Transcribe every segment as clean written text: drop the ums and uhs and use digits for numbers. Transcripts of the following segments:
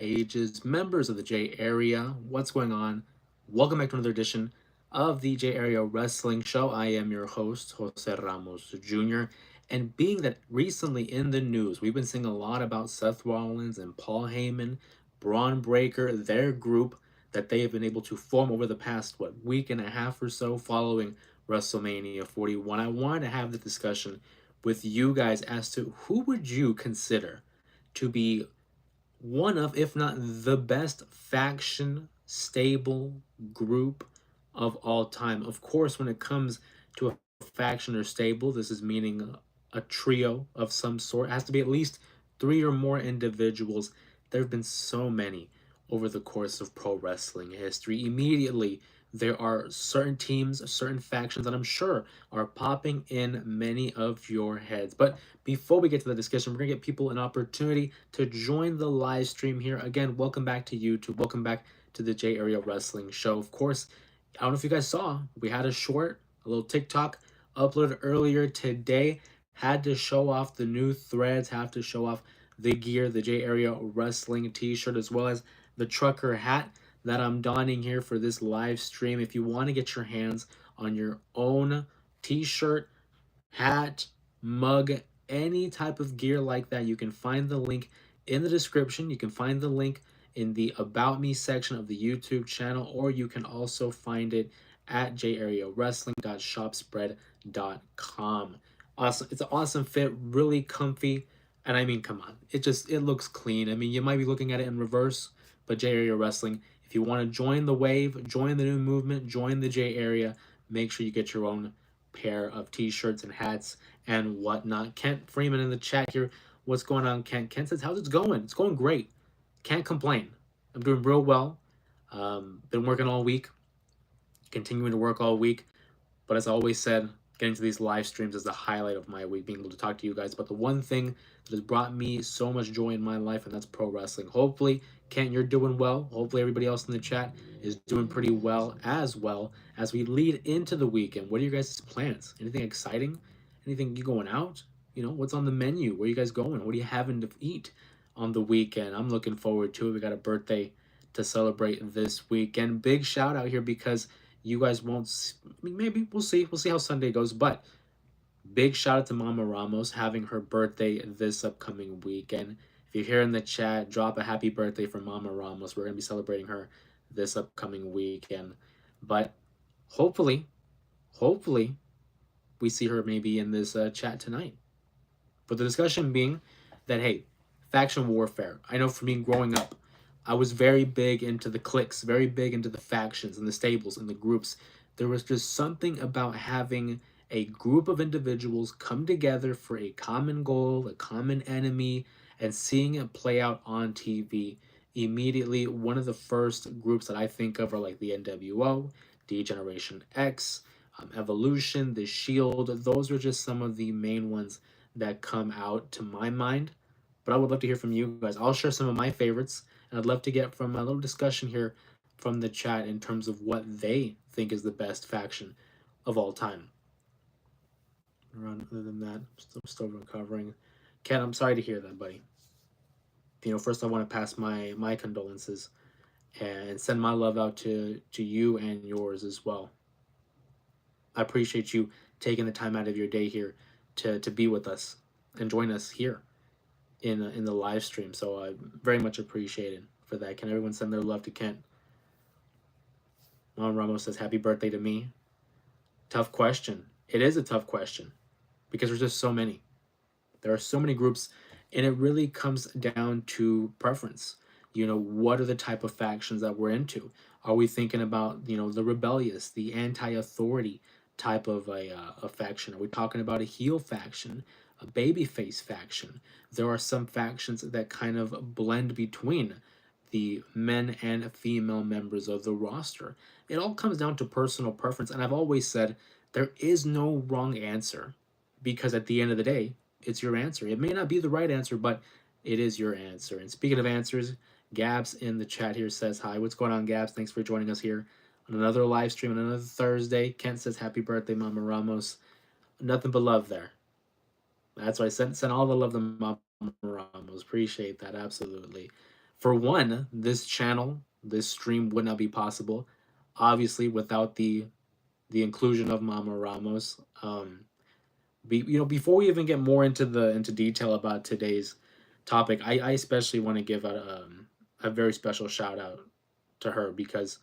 ages, members of the J Area. What's going on? Welcome back to another edition of the J Area Wrestling Show. I am your host, Jose Ramos Jr. And being that recently in the news, we've been seeing a lot about Seth Rollins and Paul Heyman, Braun Breaker, their group that they have been able to form over the past, week and a half or so following WrestleMania 41. I wanted to have the discussion with you guys as to who would you consider to be one of, if not the best faction stable group of all time. Of course, when it comes to a faction or stable, this is meaning a trio of some sort. It has to be at least three or more individuals. There have been so many over the course of pro wrestling history. Immediately, there are certain teams, certain factions that I'm sure are popping in many of your heads. But before we get to the discussion, we're going to get people an opportunity to join the live stream here. Again, welcome back to YouTube. Welcome back to the J Area Wrestling Show. Of course, I don't know if you guys saw, we had a little TikTok uploaded earlier today. Had to show off the new threads, have to show off the gear, the J Area Wrestling t-shirt, as well as the trucker hat that I'm donning here for this live stream. If you want to get your hands on your own t-shirt, hat, mug, any type of gear like that, you can find the link in the description. You can find the link in the About Me section of the YouTube channel, or you can also find it at jareawrestling.shopspread.com. Awesome. It's an awesome fit, really comfy. And I mean, come on, it looks clean. I mean, you might be looking at it in reverse, but J Area Wrestling, if you want to join the wave, join the new movement, join the J Area, make sure you get your own pair of t-shirts and hats and whatnot. Kent Freeman in the chat here. What's going on, Kent? Kent says, how's it going? It's going great. Can't complain. I'm doing real well. Been working all week, continuing to work all week. But as I always said, getting to these live streams is the highlight of my week, being able to talk to you guys about the one thing that has brought me so much joy in my life, and that's pro wrestling. Hopefully, Kent, you're doing well. Hopefully, everybody else in the chat is doing pretty well as we lead into the weekend. What are your guys' plans? Anything exciting? Anything you going out? You know, what's on the menu? Where are you guys going? What are you having to eat on the weekend? I'm looking forward to it. We got a birthday to celebrate this weekend. Big shout out here because you guys won't. I mean, maybe we'll see. We'll see how Sunday goes. But big shout out to Mama Ramos having her birthday this upcoming weekend. If you're here in the chat, drop a happy birthday for Mama Ramos. We're gonna be celebrating her this upcoming weekend. But hopefully, hopefully, we see her maybe in this chat tonight. But the discussion being that hey, faction warfare. I know for me growing up, I was very big into the cliques, very big into the factions and the stables and the groups. There was just something about having a group of individuals come together for a common goal, a common enemy, and seeing it play out on TV. Immediately, one of the first groups that I think of are like the NWO, D Generation X, Evolution, The Shield. Those are just some of the main ones that come out to my mind. But I would love to hear from you guys. I'll share some of my favorites, and I'd love to get from a little discussion here from the chat in terms of what they think is the best faction of all time. Other than that, I'm still recovering. Ken, I'm sorry to hear that, buddy. You know, first I want to pass my condolences and send my love out to you and yours as well. I appreciate you taking the time out of your day here to be with us and join us here in the live stream. So I very much appreciate it for that. Can everyone send their love to Kent? Mom Ramos says, happy birthday to me. Tough question. It is a tough question because there's just so many. There are so many groups, and it really comes down to preference. You know, what are the type of factions that we're into? Are we thinking about, you know, the rebellious, the anti-authority type of a faction? Are we talking about a heel faction, a babyface faction? There are some factions that kind of blend between the men and female members of the roster. It all comes down to personal preference, and I've always said there is no wrong answer because at the end of the day, it's your answer. It may not be the right answer, but it is your answer. And speaking of answers, Gabs in the chat here says hi. What's going on, Gabs? Thanks for joining us here on another live stream on another Thursday. Kent says happy birthday, Mama Ramos. Nothing but love there. That's why I sent all the love to Mama Ramos. Appreciate that, absolutely. For one, this channel, this stream would not be possible, obviously, without the inclusion of Mama Ramos. Before we even get more into detail about today's topic, I especially want to give a very special shout out to her because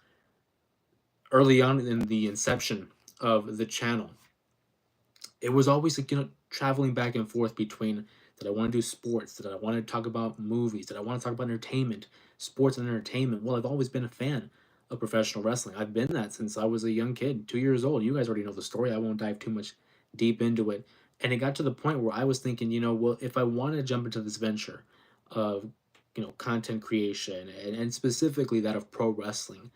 early on in the inception of the channel, it was always like, traveling back and forth between, did I want to do sports? Did I want to talk about movies? Did I want to talk about entertainment, sports and entertainment? Well, I've always been a fan of professional wrestling. I've been that since I was a young kid, 2 years old. You guys already know the story. I won't dive too much deep into it. And it got to the point where I was thinking, well, if I want to jump into this venture of, content creation and specifically that of pro wrestling,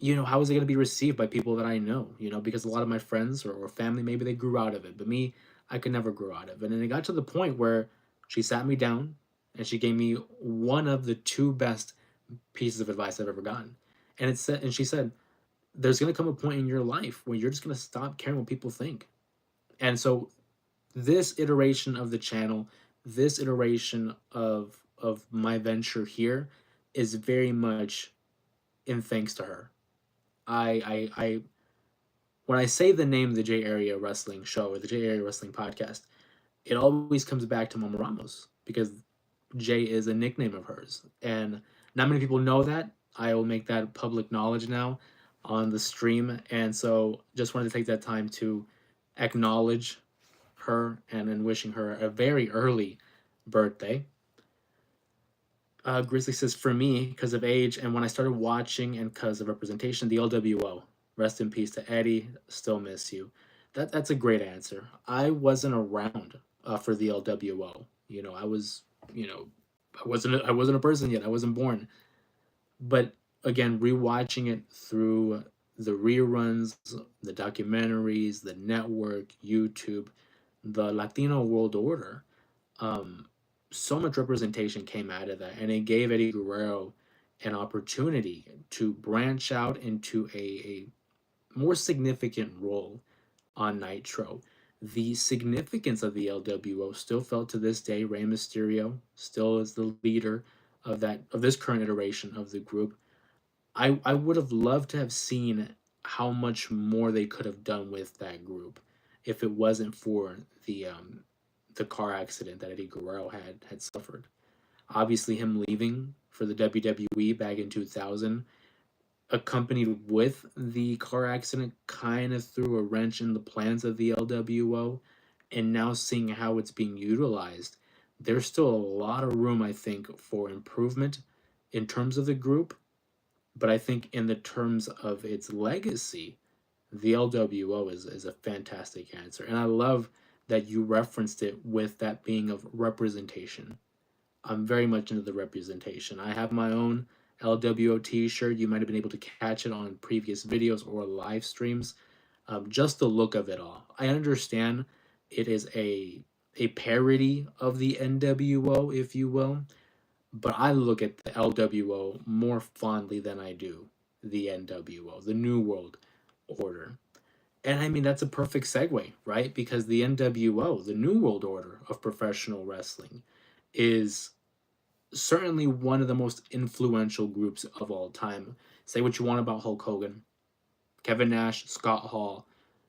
how is it going to be received by people that I know? Because a lot of my friends or family, maybe they grew out of it, but me, I could never grow out of it. And it got to the point where she sat me down and she gave me one of the two best pieces of advice I've ever gotten. And she said, there's going to come a point in your life where you're just going to stop caring what people think. And so this iteration of the channel, this iteration of my venture here is very much in thanks to her. I when I say the name of the J Area Wrestling Show or the J Area Wrestling Podcast, it always comes back to Mama Ramos because Jay is a nickname of hers, and not many people know that. I will make that public knowledge now on the stream, and so just wanted to take that time to acknowledge her and then wishing her a very early birthday. Grizzly says, for me, because of age and when I started watching and because of representation, the LWO. Rest in peace to Eddie. Still miss you. That's a great answer. I wasn't around for the LWO. I was, I wasn't a person yet. I wasn't born. But again, rewatching it through the reruns, the documentaries, the network, YouTube, the Latino World Order, um, so much representation came out of that, and it gave Eddie Guerrero an opportunity to branch out into a more significant role on Nitro. The significance of the LWO still felt to this day. Rey Mysterio still is the leader of this current iteration of the group. I would have loved to have seen how much more they could have done with that group if it wasn't for the car accident that Eddie Guerrero had suffered. Obviously, him leaving for the WWE back in 2000, accompanied with the car accident, kind of threw a wrench in the plans of the LWO. And now seeing how it's being utilized, there's still a lot of room, I think, for improvement in terms of the group. But I think in the terms of its legacy, the LWO is a fantastic answer. And I love that you referenced it with that being of representation. I'm very much into the representation. I have my own LWO t-shirt. You might have been able to catch it on previous videos or live streams. Just the look of it all. I understand it is a parody of the NWO, if you will, but I look at the LWO more fondly than I do the NWO, the New World Order. And I mean, that's a perfect segue, right? Because the NWO, the New World Order of professional wrestling, is certainly one of the most influential groups of all time. Say what you want about Hulk Hogan, Kevin Nash, Scott Hall,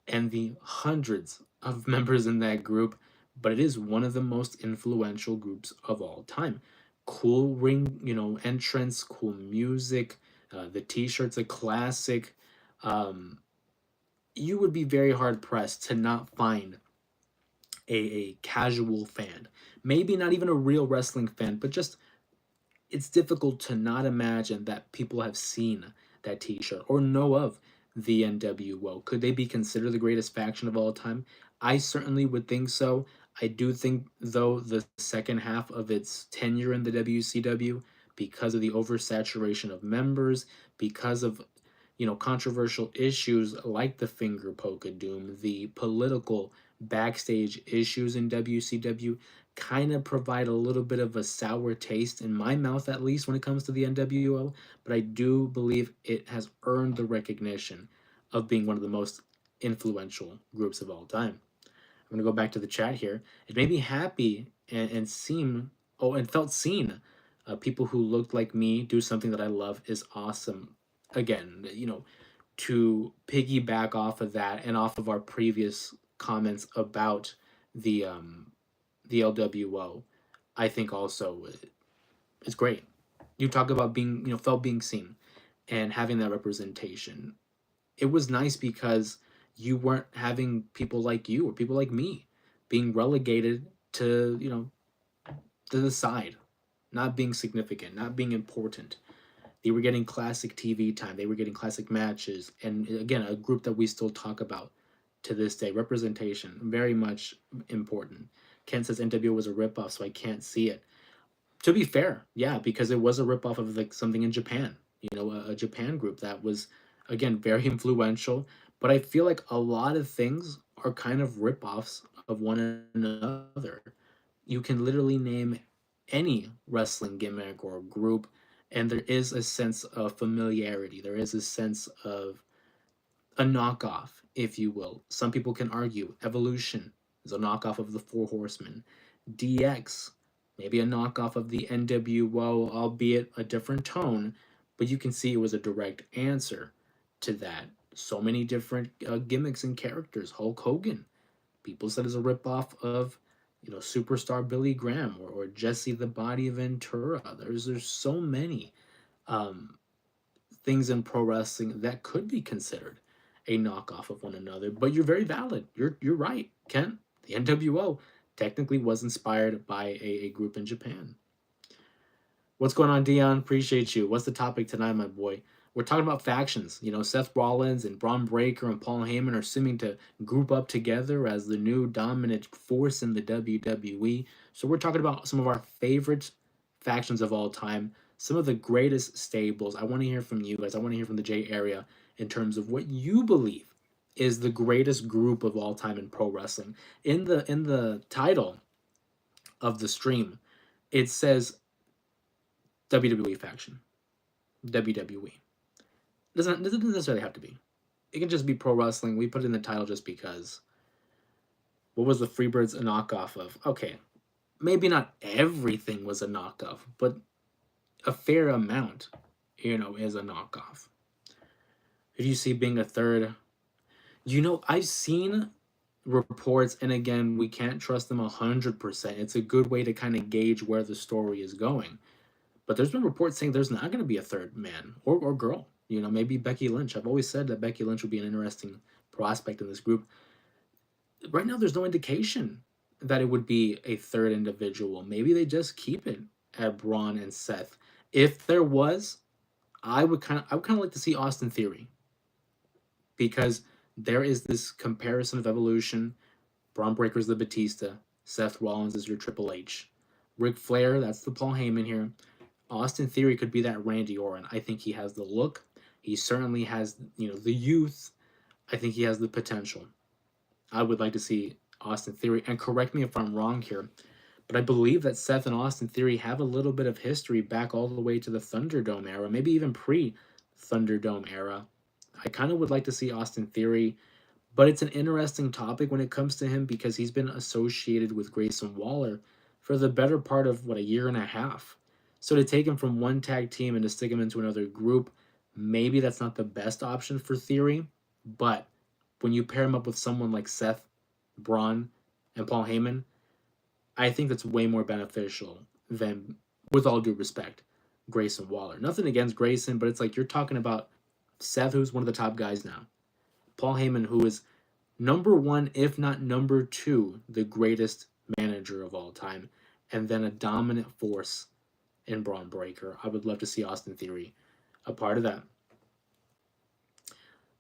and the hundreds of members in that group, but it is one of the most influential groups of all time. Cool ring, entrance, cool music, the t-shirt's a classic. Um, you would be very hard pressed to not find a casual fan, maybe not even a real wrestling fan, but just it's difficult to not imagine that people have seen that t-shirt or know of the NWO. Could they be considered the greatest faction of all time? I certainly would think so. I do think, though, the second half of its tenure in the WCW, because of the oversaturation of members, because of controversial issues like the finger poke of doom, the political backstage issues in WCW kind of provide a little bit of a sour taste in my mouth, at least when it comes to the NWO. But I do believe it has earned the recognition of being one of the most influential groups of all time. I'm going to go back to the chat here. It made me happy and felt seen People who looked like me do something that I love is awesome. Again, to piggyback off of that and off of our previous comments about the the LWO, I think also is great. You talk about being, felt being seen and having that representation. It was nice because you weren't having people like you or people like me being relegated to, to the side, not being significant, not being important. They were getting classic TV time. They were getting classic matches. And again, a group that we still talk about to this day. Representation, very much important. Ken says NWO was a ripoff, so I can't see it. To be fair, yeah, because it was a ripoff of like something in Japan, a Japan group that was, again, very influential. But I feel like a lot of things are kind of ripoffs of one another. You can literally name any wrestling gimmick or group, and there is a sense of familiarity. There is a sense of a knockoff, if you will. Some people can argue Evolution is a knockoff of the Four Horsemen. DX, maybe a knockoff of the NWO, albeit a different tone, but you can see it was a direct answer to that. So many different gimmicks and characters. Hulk Hogan, people said is a ripoff of, superstar Billy Graham or Jesse the Body Ventura. There's so many um, things in pro wrestling that could be considered a knockoff of one another. But you're very valid. You're right, Ken. The NWO technically was inspired by a group in Japan. What's going on, Dion? Appreciate you. What's the topic tonight, my boy? We're talking about factions. Seth Rollins and Braun Breaker and Paul Heyman are seeming to group up together as the new dominant force in the WWE. So we're talking about some of our favorite factions of all time, some of the greatest stables. I want to hear from you guys. I want to hear from the J area in terms of what you believe is the greatest group of all time in pro wrestling. In the title of the stream, it says WWE faction. WWE. Doesn't necessarily have to be. It can just be pro wrestling. We put it in the title just because. What was the Freebirds a knockoff of? Okay, maybe not everything was a knockoff, but a fair amount, is a knockoff. If you see being a third, I've seen reports, and again, we can't trust them 100%. It's a good way to kind of gauge where the story is going. But there's been reports saying there's not going to be a third man or girl. Maybe Becky Lynch. I've always said that Becky Lynch would be an interesting prospect in this group. Right now, there's no indication that it would be a third individual. Maybe they just keep it at Braun and Seth. If there was, I would kind of like to see Austin Theory, because there is this comparison of evolution. Braun Breaker's the Batista. Seth Rollins is your Triple H. Ric Flair, that's the Paul Heyman here. Austin Theory could be that Randy Orton. I think he has the look. He certainly has, the youth. I think he has the potential. I would like to see Austin Theory, and correct me if I'm wrong here, but I believe that Seth and Austin Theory have a little bit of history back all the way to the Thunderdome era, maybe even pre-Thunderdome era. I kind of would like to see Austin Theory, but it's an interesting topic when it comes to him because he's been associated with Grayson Waller for the better part of, a year and a half. So to take him from one tag team and to stick him into another group, maybe that's not the best option for Theory. But when you pair him up with someone like Seth, Braun, and Paul Heyman, I think that's way more beneficial than, with all due respect, Grayson Waller. Nothing against Grayson, but it's like you're talking about Seth, who's one of the top guys now. Paul Heyman, who is number one, if not number two, the greatest manager of all time, and then a dominant force in Braun Breaker. I would love to see Austin Theory a part of that.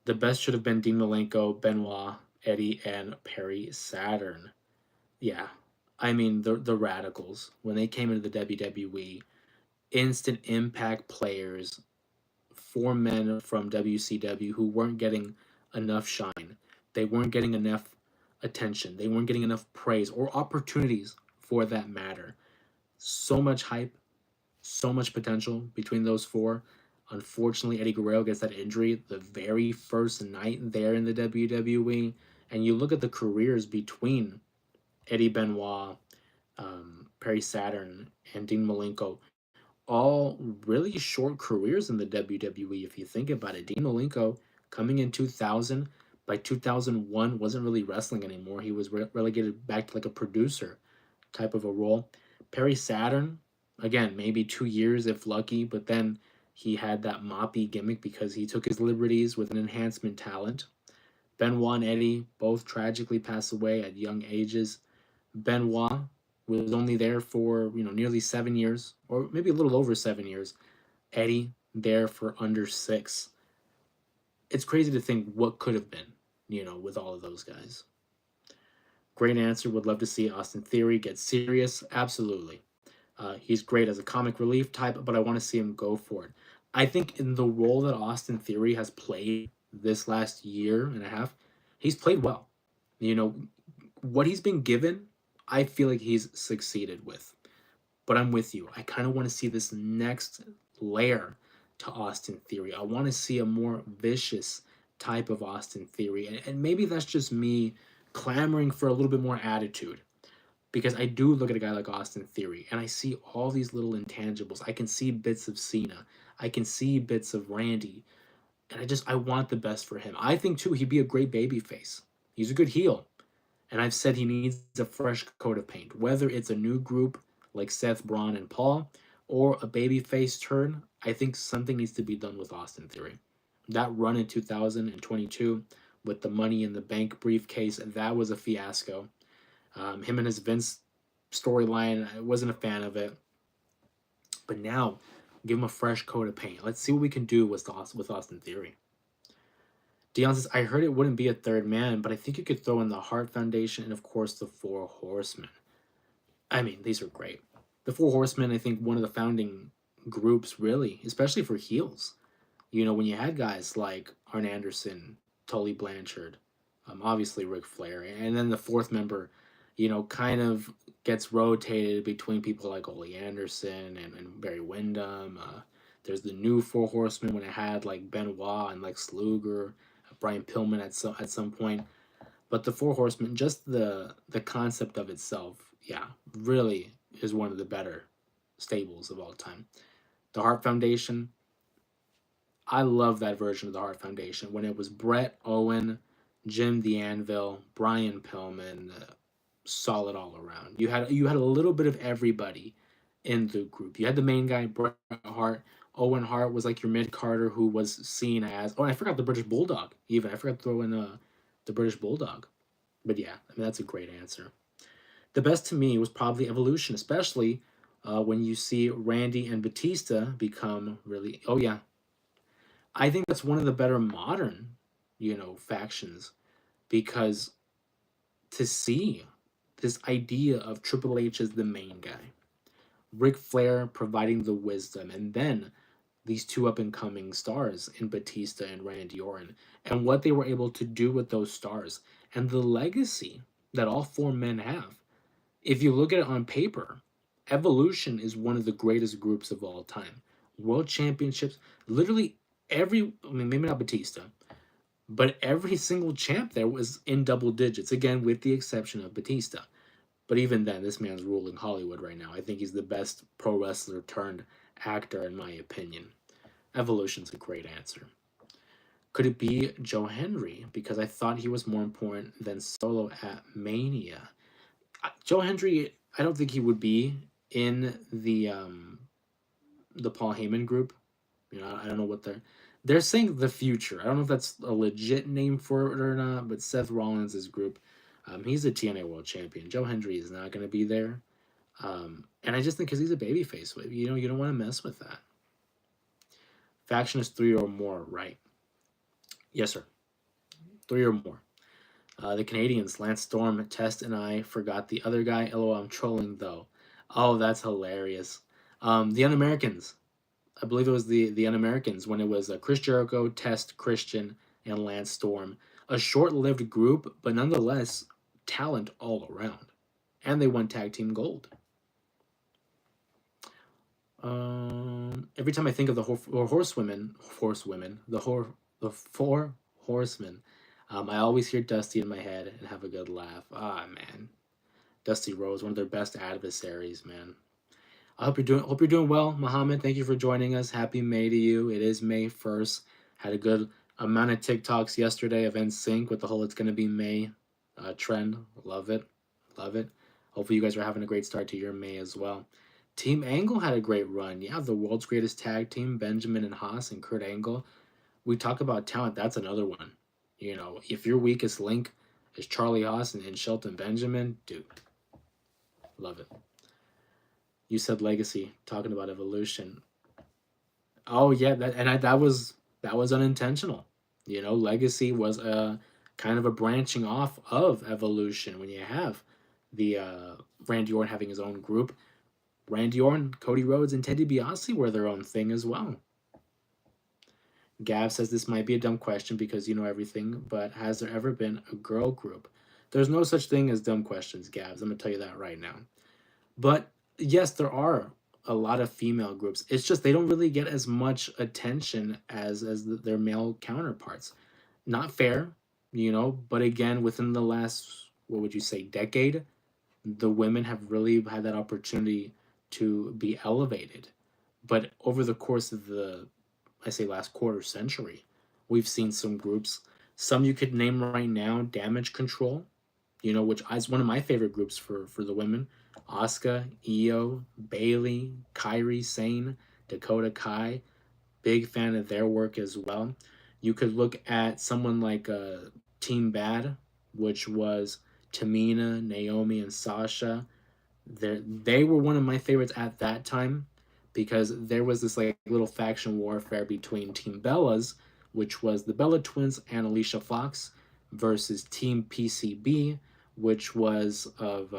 The best should have been Dean Malenko, Benoit, Eddie, and Perry Saturn. Yeah, I mean the Radicals, when they came into the WWE, instant impact players, four men from WCW who weren't getting enough shine. They weren't getting enough attention. They weren't getting enough praise or opportunities for that matter. So much hype, so much potential between those four. Unfortunately, Eddie Guerrero gets that injury the very first night there in the WWE. And you look at the careers between Eddie Benoit, Perry Saturn, and Dean Malenko. all really short careers in the WWE if you think about it. Dean Malenko coming in 2000, by 2001 wasn't really wrestling anymore. He was relegated back to like a producer type of a role. Perry Saturn, again, maybe 2 years if lucky, but then he had that moppy gimmick because he took his liberties with an enhancement talent. Benoit and Eddie both tragically passed away at young ages. Benoit was only there for nearly 7 years, or maybe a little over 7 years. Eddie there for under 6. It's crazy to think what could have been, with all of those guys. Great answer. Would love to see Austin Theory get serious. Absolutely. He's great as a comic relief type, but I want to see him go for it. I think in the role that Austin Theory has played this last year and a half, he's played well. You know, what he's been given, I feel like he's succeeded with. But I'm with you. I kind of want to see this next layer to Austin Theory. I want to see a more vicious type of Austin Theory. And maybe that's just me clamoring for a little bit more attitude. Because I do look at a guy like Austin Theory and I see all these little intangibles. I can see bits of Cena. I can see bits of Randy. And I want the best for him. I think too he'd be a great baby face. He's a good heel. And I've said he needs a fresh coat of paint, whether it's a new group like Seth, Braun, and Paul, or a babyface turn. I think something needs to be done with Austin Theory. That run in 2022 with the Money in the Bank briefcase, that was a fiasco. Him and his Vince storyline, I wasn't a fan of it. But now, give him a fresh coat of paint. Let's see what we can do with Austin Theory. Dion says, I heard it wouldn't be a third man, but I think you could throw in the Hart Foundation and, of course, the Four Horsemen. I mean, these are great. The Four Horsemen, I think, one of the founding groups, really, especially for heels. When you had guys like Arn Anderson, Tully Blanchard, obviously Ric Flair, and then the fourth member, kind of gets rotated between people like Ole Anderson and Barry Windham. There's the new Four Horsemen when it had like Benoit and Lex Luger, Brian Pillman at some point. But the Four Horsemen, just the concept of itself, yeah, really is one of the better stables of all time. The Hart Foundation, I love that version of the Hart Foundation when it was Bret, Owen, Jim the Anvil, Brian Pillman, solid all around. You had a little bit of everybody in the group. You had the main guy, Bret Hart. Owen Hart was like your mid Carter who was seen as. Oh, I forgot the British Bulldog. Even I forgot to throw in the British Bulldog. But yeah, I mean that's a great answer. The best to me was probably Evolution, especially when you see Randy and Batista become really. Oh yeah, I think that's one of the better modern, factions because to see this idea of Triple H as the main guy, Ric Flair providing the wisdom, and then these two up and coming stars in Batista and Randy Orton, and what they were able to do with those stars, and the legacy that all four men have. If you look at it on paper, Evolution is one of the greatest groups of all time. World championships, literally I mean, maybe not Batista, but every single champ there was in double digits, again, with the exception of Batista. But even then, this man's ruling Hollywood right now. I think he's the best pro wrestler turned actor, in my opinion. Evolution's a great answer. Could it be Joe Hendry? Because I thought he was more important than Solo at Mania. Joe Hendry, I don't think he would be in the Paul Heyman group. I don't know what they're saying the future. I don't know if that's a legit name for it or not, but Seth Rollins' group. He's a TNA World Champion. Joe Hendry is not going to be there. And I just think because he's a babyface, you don't want to mess with that. Faction is 3 or more, right? Yes, sir. 3 or more. The Canadians, Lance Storm, Test, and I forgot the other guy. LOL, I'm trolling though. Oh, that's hilarious. The Un-Americans. I believe it was the Un-Americans when it was Chris Jericho, Test, Christian, and Lance Storm. A short-lived group, but nonetheless, talent all around. And they won Tag Team Gold. Every time I think of the Four Horsemen, I always hear Dusty in my head and have a good laugh. Ah, man. Dusty Rhodes, one of their best adversaries, man. I hope you're doing well, Mohammed. Thank you for joining us. Happy May to you. It is May 1st. Had a good amount of TikToks yesterday of NSYNC with the whole "It's gonna be May" trend. Love it, love it. Hopefully you guys are having a great start to your May as well. Team Angle had a great run. Yeah, the world's greatest tag team, Benjamin and Haas and Kurt Angle. We talk about talent. That's another one. If your weakest link is Charlie Haas and Shelton Benjamin, dude, love it. You said legacy, talking about evolution. Oh yeah, that was unintentional. Legacy was a kind of a branching off of evolution when you have the Randy Orton having his own group. Randy Orton, Cody Rhodes, and Ted DiBiase were their own thing as well. Gav says this might be a dumb question because you know everything, but has there ever been a girl group? There's no such thing as dumb questions, Gavs. I'm gonna tell you that right now. But yes, there are a lot of female groups. It's just they don't really get as much attention as their male counterparts. Not fair, but again, within the last, what would you say, decade, the women have really had that opportunity to be elevated. But over the course of the, I say, last quarter century, we've seen some groups. Some you could name right now: Damage Control, which is one of my favorite groups for the women. Asuka, Io, Bailey, Kyrie Sane, Dakota Kai. Big fan of their work as well. You could look at someone like Team Bad, which was Tamina, Naomi, and Sasha. They were one of my favorites at that time because there was this like little faction warfare between Team Bellas, which was the Bella Twins and Alicia Fox, versus Team PCB, which was of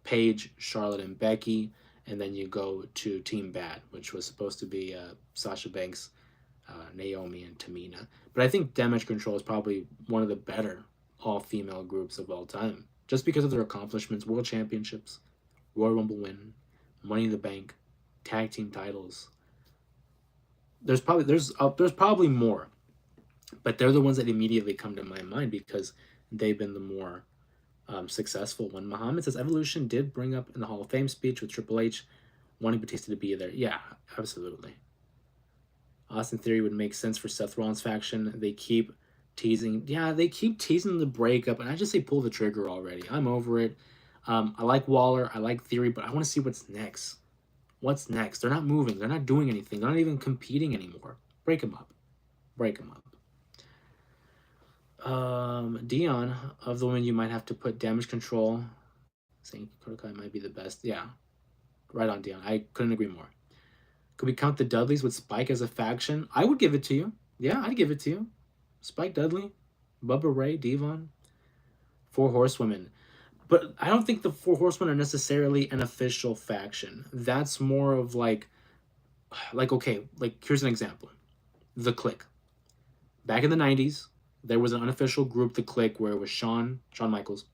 Paige, Charlotte, and Becky. And then you go to Team Bad, which was supposed to be Sasha Banks, Naomi, and Tamina. But I think Damage Control is probably one of the better all-female groups of all time, just because of their accomplishments: World Championships, Royal Rumble win, Money in the Bank, tag team titles. There's probably more, but they're the ones that immediately come to my mind because they've been the more successful one. Muhammad says Evolution did bring up in the Hall of Fame speech with Triple H wanting Batista to be there. Yeah, absolutely. Austin Theory would make sense for Seth Rollins' faction. They keep teasing. Yeah, they keep teasing the breakup, and I just say pull the trigger already. I'm over it. I like Waller. I like Theory, but I want to see what's next. What's next? They're not moving. They're not doing anything. They're not even competing anymore. Break them up. Break them up. Dion, of the women, you might have to put Damage Control. Saying Kodakai might be the best. Yeah, right on, Dion. I couldn't agree more. Could we count the Dudleys with Spike as a faction? I would give it to you. Yeah, I'd give it to you. Spike Dudley, Bubba Ray, Devon, Four Horsewomen. But I don't think the Four Horsemen are necessarily an official faction. That's more of okay, like here's an example. The Click. Back in the 90s, there was an unofficial group, The Click, where it was Shawn Michaels,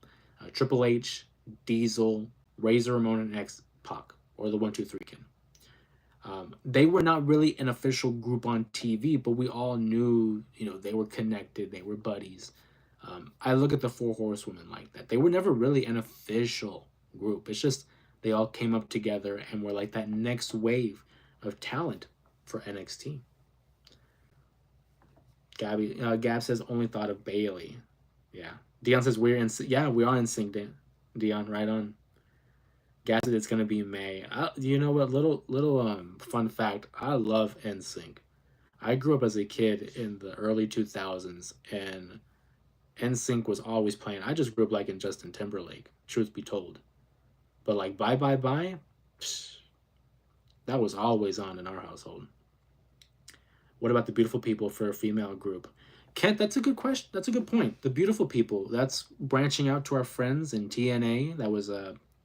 Triple H, Diesel, Razor Ramon, and X-Pac, or the 1-2-3 Kid. They were not really an official group on TV, but we all knew, they were connected, they were buddies. I look at the Four Horsewomen like that. They were never really an official group. It's just they all came up together and were like that next wave of talent for NXT. Gab says only thought of Bailey. Yeah. Dion says we are in sync. Dion, right on. Gab said it's gonna be May. You know what? Little fun fact. I love NSYNC. I grew up as a kid in the early 2000s, and NSYNC was always playing. I just grew up like in Justin Timberlake, truth be told. But like Bye Bye Bye, that was always on in our household. What about the Beautiful People for a female group? Kent, that's a good question. That's a good point. The Beautiful People, that's branching out to our friends in TNA. That was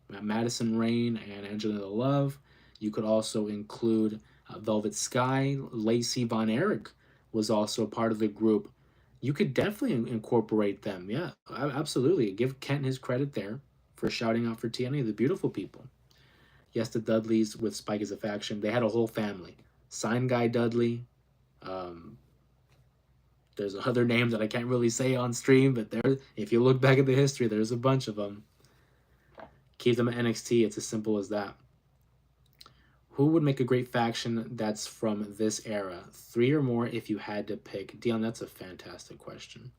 Madison Rain and Angelina Love. You could also include Velvet Sky. Lacey Von Erich was also part of the group. You could definitely incorporate them. Yeah, absolutely. Give Kent his credit there for shouting out for TNA, the Beautiful People. Yes, the Dudleys with Spike as a faction. They had a whole family. Sign Guy Dudley. There's other names that I can't really say on stream, but if you look back at the history, there's a bunch of them. Keep them at NXT. It's as simple as that. Who would make a great faction that's from this era? Three or more if you had to pick. Dion, that's a fantastic question.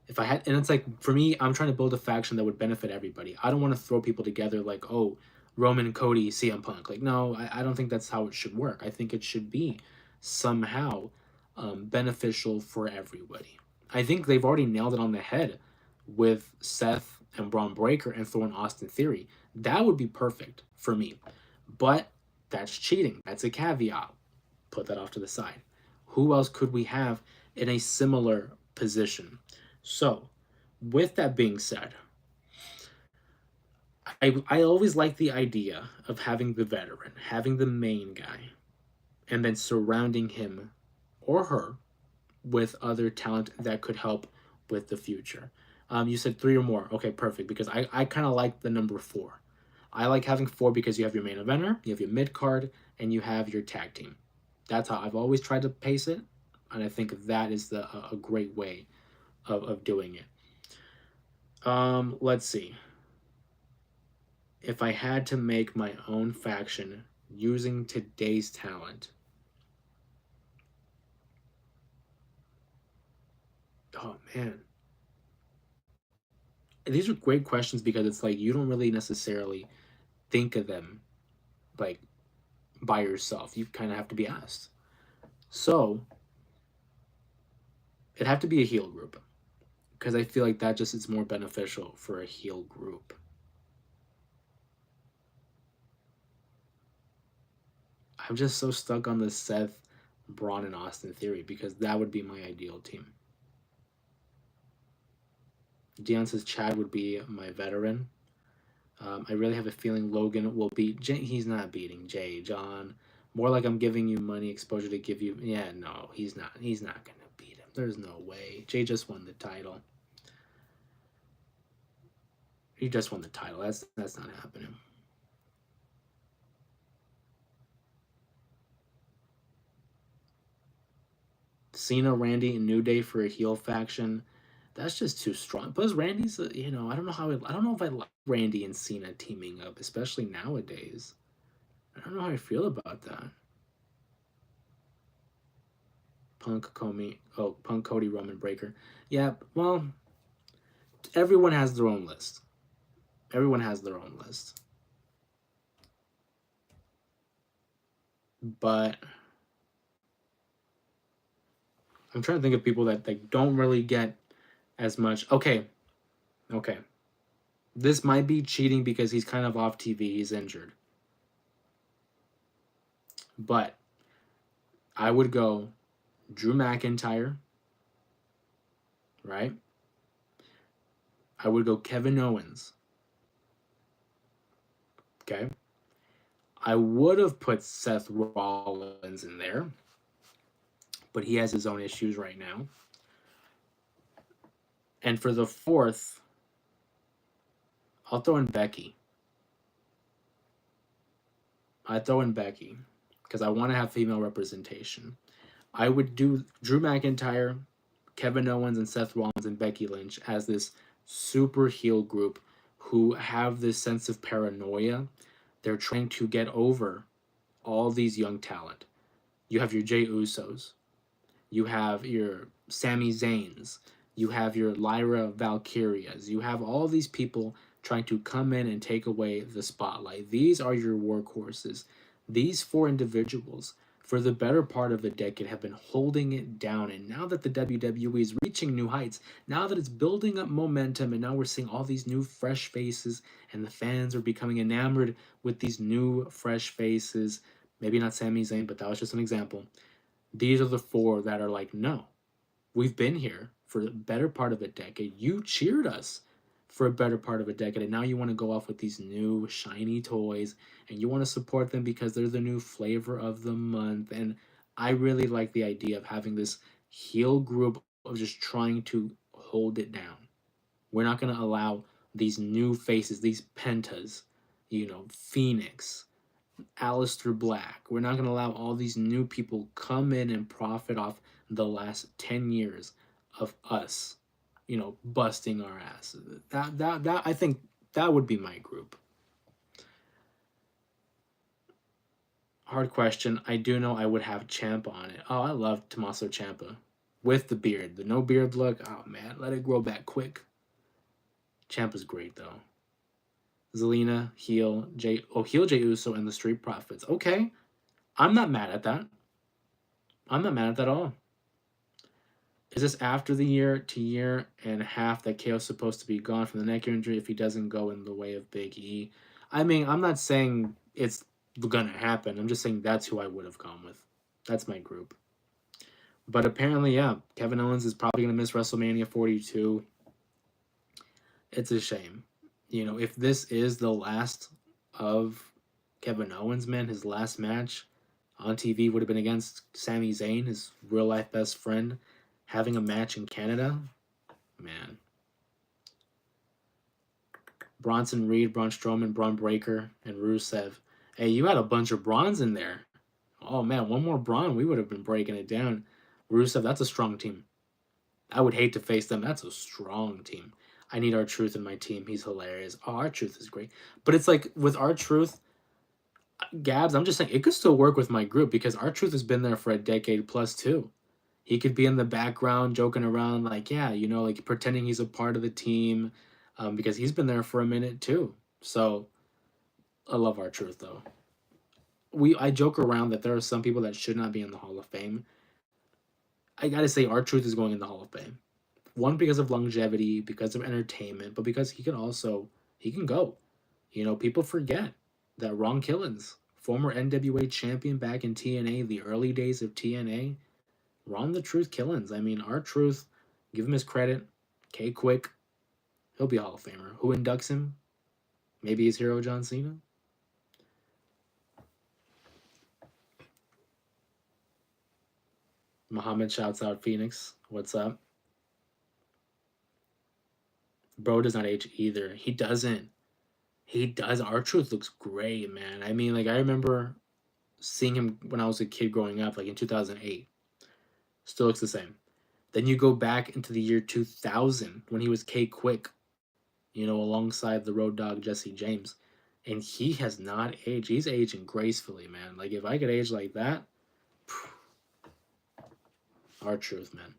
If I had, and it's like, for me, I'm trying to build a faction that would benefit everybody. I don't want to throw people together like, oh, Roman, Cody, CM Punk. Like, no, I don't think that's how it should work. I think it should be somehow beneficial for everybody. I think they've already nailed it on the head with Seth and Braun Breaker and throwing Austin Theory. That would be perfect for me. But that's cheating. That's a caveat. Put that off to the side. Who else could we have in a similar position? So, with that being said, I always like the idea of having the veteran, having the main guy, and then surrounding him or her with other talent that could help with the future. You said three or more. Okay, perfect. Because I kind of like the number four. I like having four because you have your main eventer, you have your mid card, and you have your tag team. That's how I've always tried to pace it, and I think that is a great way of doing it. Let's see. If I had to make my own faction using today's talent, oh man, these are great questions because it's like you don't really necessarily think of them like by yourself. You kind of have to be asked. So it'd have to be a heel group because I feel like that just is more beneficial for a heel group. I'm just so stuck on the Seth, Braun, and Austin theory because that would be my ideal team. Dion says Chad would be my veteran. I really have a feeling Logan will beat Jay. He's not beating Jay, John. More like I'm giving you money exposure to give you. Yeah, no, he's not. He's not gonna beat him. There's no way. Jay just won the title. He just won the title. That's not happening. Cena, Randy, and New Day for a heel faction. That's just too strong. Plus, Randy's, I don't know I don't know if I like Randy and Cena teaming up, especially nowadays. I don't know how I feel about that. Punk, Cody, Roman, Breaker. Yeah, well, everyone has their own list. Everyone has their own list. But I'm trying to think of people that like don't really get as much. Okay. This might be cheating because he's kind of off TV. He's injured. But I would go Drew McIntyre, right? I would go Kevin Owens. Okay. I would have put Seth Rollins in there, but he has his own issues right now. And for the fourth, I'll throw in Becky. I throw in Becky because I want to have female representation. I would do Drew McIntyre, Kevin Owens, and Seth Rollins and Becky Lynch as this super heel group who have this sense of paranoia. They're trying to get over all these young talent. You have your Jey Usos, you have your Sami Zayns, you have your Lyra Valkyrias, you have all these people trying to come in and take away the spotlight. These are your workhorses. These four individuals, for the better part of a decade, have been holding it down. And now that the WWE is reaching new heights, now that it's building up momentum, and now we're seeing all these new fresh faces, and the fans are becoming enamored with these new fresh faces. Maybe not Sami Zayn, but that was just an example. These are the four that are like, no, we've been here for the better part of a decade. You cheered us for a better part of a decade, and now you want to go off with these new shiny toys, and you want to support them because they're the new flavor of the month. And I really like the idea of having this heel group of just trying to hold it down. We're not going to allow these new faces, these pentas, Phoenix, Aleister Black. We're not going to allow all these new people come in and profit off the last 10 years of us, busting our ass. That I think that would be my group. Hard question. I do know I would have Champa on it. Oh, I love Tommaso Ciampa with the beard. The no beard look. Oh man, let it grow back quick. Ciampa's great though. Zelina, heel, heel Jey Uso, and the Street Profits. Okay, I'm not mad at that. I'm not mad at that at all. Is this after the year and a half that KO's supposed to be gone from the neck injury if he doesn't go in the way of Big E? I mean, I'm not saying it's gonna happen. I'm just saying that's who I would have gone with. That's my group. But apparently, yeah, Kevin Owens is probably gonna miss WrestleMania 42. It's a shame. You know, if this is the last of Kevin Owens, man, his last match on TV would have been against Sami Zayn, his real life best friend, having a match in Canada. Man. Bronson Reed, Braun Strowman, Braun Breaker, and Rusev. Hey, you had a bunch of Brauns in there. Oh man, one more Braun, we would have been breaking it down. Rusev, that's a strong team. I would hate to face them. That's a strong team. I need R-Truth in my team. He's hilarious. Oh, R-Truth is great. But it's like with R-Truth, Gabs, I'm just saying it could still work with my group because R-Truth has been there for a decade plus too. He could be in the background joking around like, yeah, you know, like pretending he's a part of the team because he's been there for a minute too. So I love R-Truth though. I joke around that there are some people that should not be in the Hall of Fame. I gotta say R-Truth is going in the Hall of Fame. One, because of longevity, because of entertainment, but because he can go. You know, people forget that Ron Killens, former NWA champion back in TNA, the early days of TNA, Ron the Truth Killens. I mean, R-Truth, give him his credit. K Quick, he'll be a Hall of Famer. Who inducts him? Maybe his hero John Cena. Muhammad shouts out Phoenix. What's up? Bro does not age either. He doesn't. He does. R-Truth looks great, man. I mean, like, I remember seeing him when I was a kid growing up, like in 2008. Still looks the same. Then you go back into the year 2000 when he was K Quick, you know, alongside the Road Dogg Jesse James. And he has not aged. He's aging gracefully, man. Like, if I could age like that, R-Truth, man.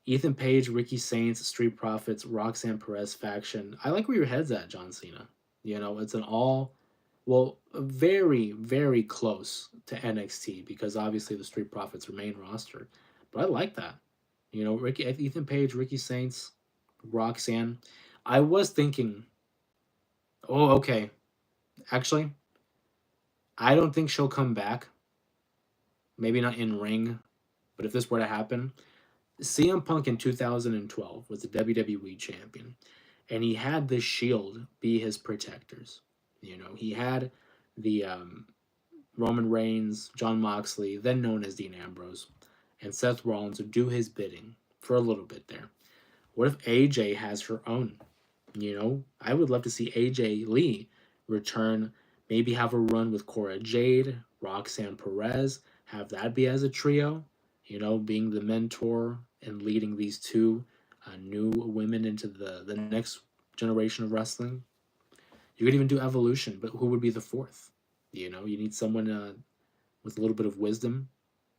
Ethan Page, Ricky Saints, Street Profits, Roxanne Perez faction. I like where your head's at, John Cena. You know, it's an very, very close to NXT because obviously the Street Profits are main roster. But I like that. You know, Ethan Page, Ricky Saints, Roxanne. I was thinking, oh, okay. Actually, I don't think she'll come back. Maybe not in ring, but if this were to happen, CM Punk in 2012 was the WWE champion, and he had the Shield be his protectors. You know, he had the Roman Reigns, John Moxley, then known as Dean Ambrose, and Seth Rollins would do his bidding for a little bit there. What if AJ has her own? You know, I would love to see AJ Lee return, maybe have a run with Cora Jade, Roxanne Perez, have that be as a trio, you know, being the mentor and leading these two new women into the next generation of wrestling. You could even do Evolution, but who would be the fourth? You know, you need someone with a little bit of wisdom.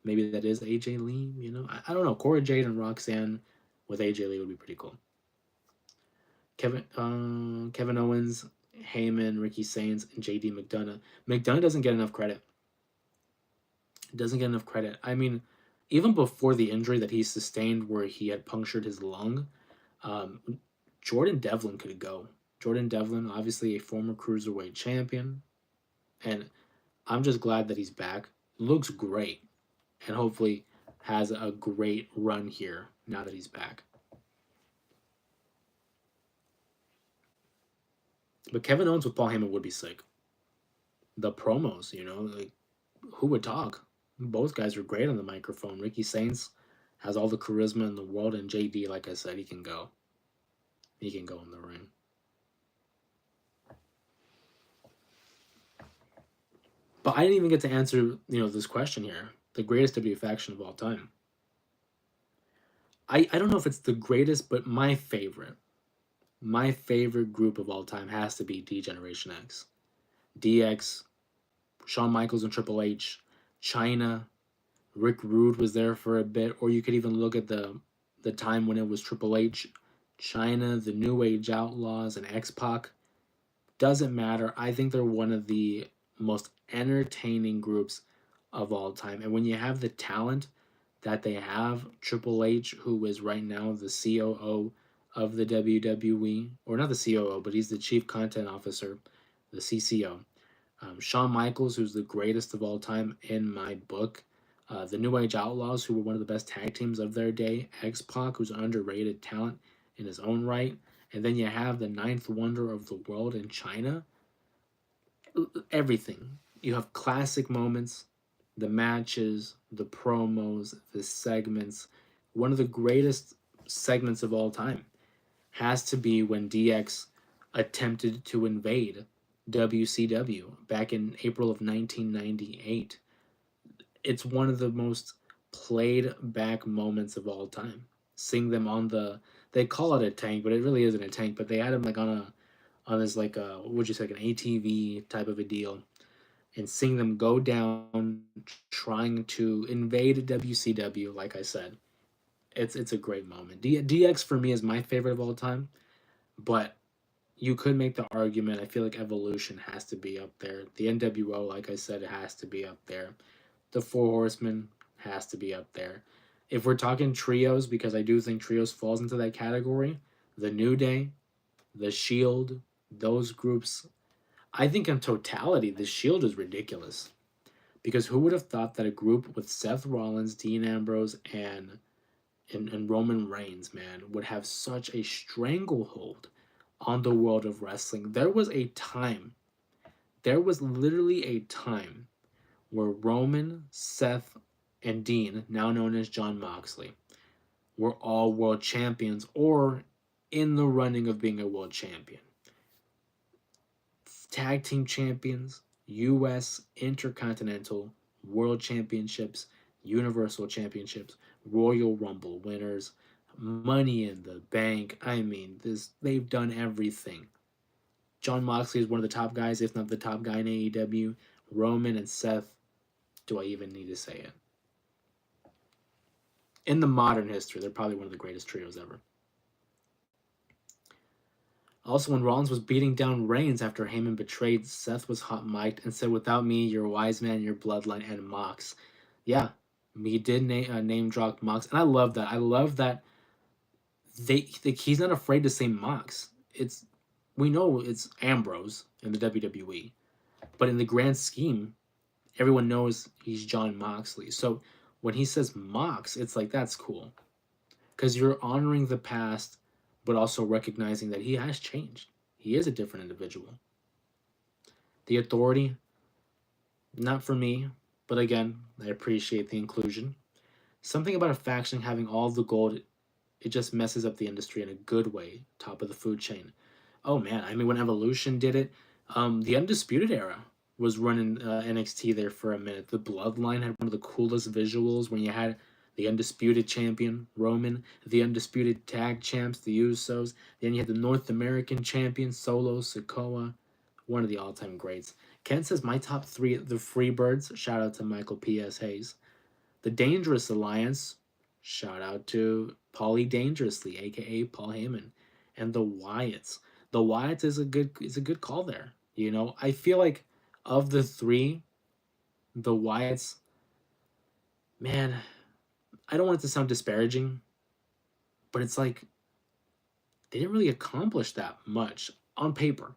Maybe that is AJ Lee, you know. I don't know. Cora Jade and Roxanne with AJ Lee would be pretty cool. Kevin Owens, Heyman, Ricky Saints, and JD McDonough. McDonough doesn't get enough credit. Doesn't get enough credit. I mean, even before the injury that he sustained where he had punctured his lung, Jordan Devlin could go. Jordan Devlin, obviously a former Cruiserweight champion. And I'm just glad that he's back. Looks great. And hopefully has a great run here now that he's back. But Kevin Owens with Paul Heyman would be sick. The promos, you know, like who would talk? Both guys are great on the microphone. Ricky Saints has all the charisma in the world, and JD, like I said, he can go. He can go in the ring. But I didn't even get to answer, you know, this question here. The greatest WWE faction of all time. I don't know if it's the greatest, but my favorite group of all time has to be D Generation X. DX, Shawn Michaels and Triple H, China, Rick Rude was there for a bit, or you could even look at the time when it was Triple H, China, the New Age Outlaws, and X Pac. Doesn't matter. I think they're one of the most entertaining groups of all time. And when you have the talent that they have, Triple H, who is right now the COO of the WWE, or not the COO, but he's the Chief Content Officer, the CCO. Shawn Michaels, who's the greatest of all time in my book. The New Age Outlaws, who were one of the best tag teams of their day. X Pac, who's an underrated talent in his own right. And then you have the ninth wonder of the world in China. Everything. You have classic moments, the matches, the promos, the segments. One of the greatest segments of all time has to be when DX attempted to invade WCW back in April of 1998. It's one of the most played back moments of all time. Seeing them on they call it a tank, but it really isn't a tank. But they had him like on this like what would you say, like an ATV type of a deal, and seeing them go down trying to invade WCW. Like I said, it's a great moment. DX for me is my favorite of all time, but you could make the argument. I feel like Evolution has to be up there. The NWO, like I said, has to be up there. The Four Horsemen has to be up there. If we're talking trios, because I do think trios falls into that category, the New Day, the Shield, those groups. I think in totality, the Shield is ridiculous. Because who would have thought that a group with Seth Rollins, Dean Ambrose, and Roman Reigns, man, would have such a stranglehold on the world of wrestling? There was literally a time where Roman, Seth, and Dean, now known as Jon Moxley, were all world champions or in the running of being a world champion. Tag team champions, US, Intercontinental, World Championships, Universal Championships, Royal Rumble winners, Money in the Bank. I mean, they've done everything. Jon Moxley is one of the top guys, if not the top guy in AEW. Roman and Seth, do I even need to say it? In the modern history, they're probably one of the greatest trios ever. Also, when Rollins was beating down Reigns after Heyman betrayed, Seth was hot mic'd and said, "Without me, your wise man, your bloodline, and Mox." Yeah, he did name drop Mox, and I love that. I love that he's not afraid to say Mox. We know it's Ambrose in the WWE, but in the grand scheme, everyone knows he's Jon Moxley. So when he says Mox, it's like that's cool because you're honoring the past, but also recognizing that he has changed. He is a different individual. The Authority, not for me, but again, I appreciate the inclusion. Something about a faction having all the gold, it just messes up the industry in a good way, top of the food chain. Oh man, I mean, when Evolution did it, the Undisputed Era was running NXT there for a minute. The Bloodline had one of the coolest visuals when you had the Undisputed Champion, Roman, the Undisputed Tag Champs, the Usos. Then you had the North American Champion, Solo, Sikoa, one of the all-time greats. Ken says, my top three, the Freebirds, shout out to Michael P.S. Hayes. The Dangerous Alliance, shout out to Paulie Dangerously, aka Paul Heyman. And the Wyatts. The Wyatts is a good call there. You know, I feel like of the three, the Wyatts, man, I don't want it to sound disparaging, but it's like they didn't really accomplish that much on paper.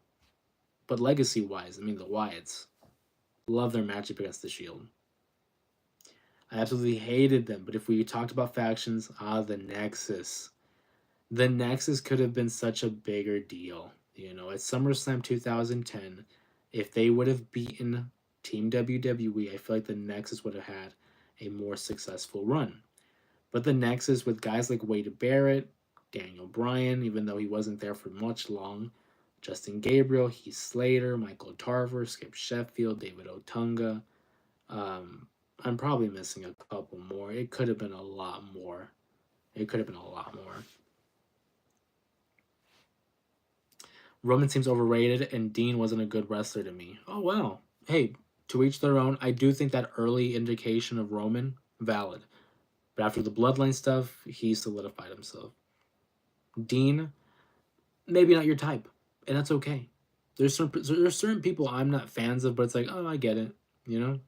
But legacy wise, I mean, the Wyatts, love their matchup against the Shield. I absolutely hated them, but if we talked about factions, the Nexus. The Nexus could have been such a bigger deal. You know, at SummerSlam 2010, if they would have beaten Team WWE, I feel like the Nexus would have had a more successful run. But the Nexus with guys like Wade Barrett, Daniel Bryan, even though he wasn't there for much long, Justin Gabriel, Heath Slater, Michael Tarver, Skip Sheffield, David Otunga. I'm probably missing a couple more. It could have been a lot more. Roman seems overrated, and Dean wasn't a good wrestler to me. Oh, wow. Hey, To each their own. I do think that early indication of Roman, valid. But after the bloodline stuff, he solidified himself. Dean, maybe not your type, and that's okay. There's certain people I'm not fans of, but it's like, oh, I get it, you know.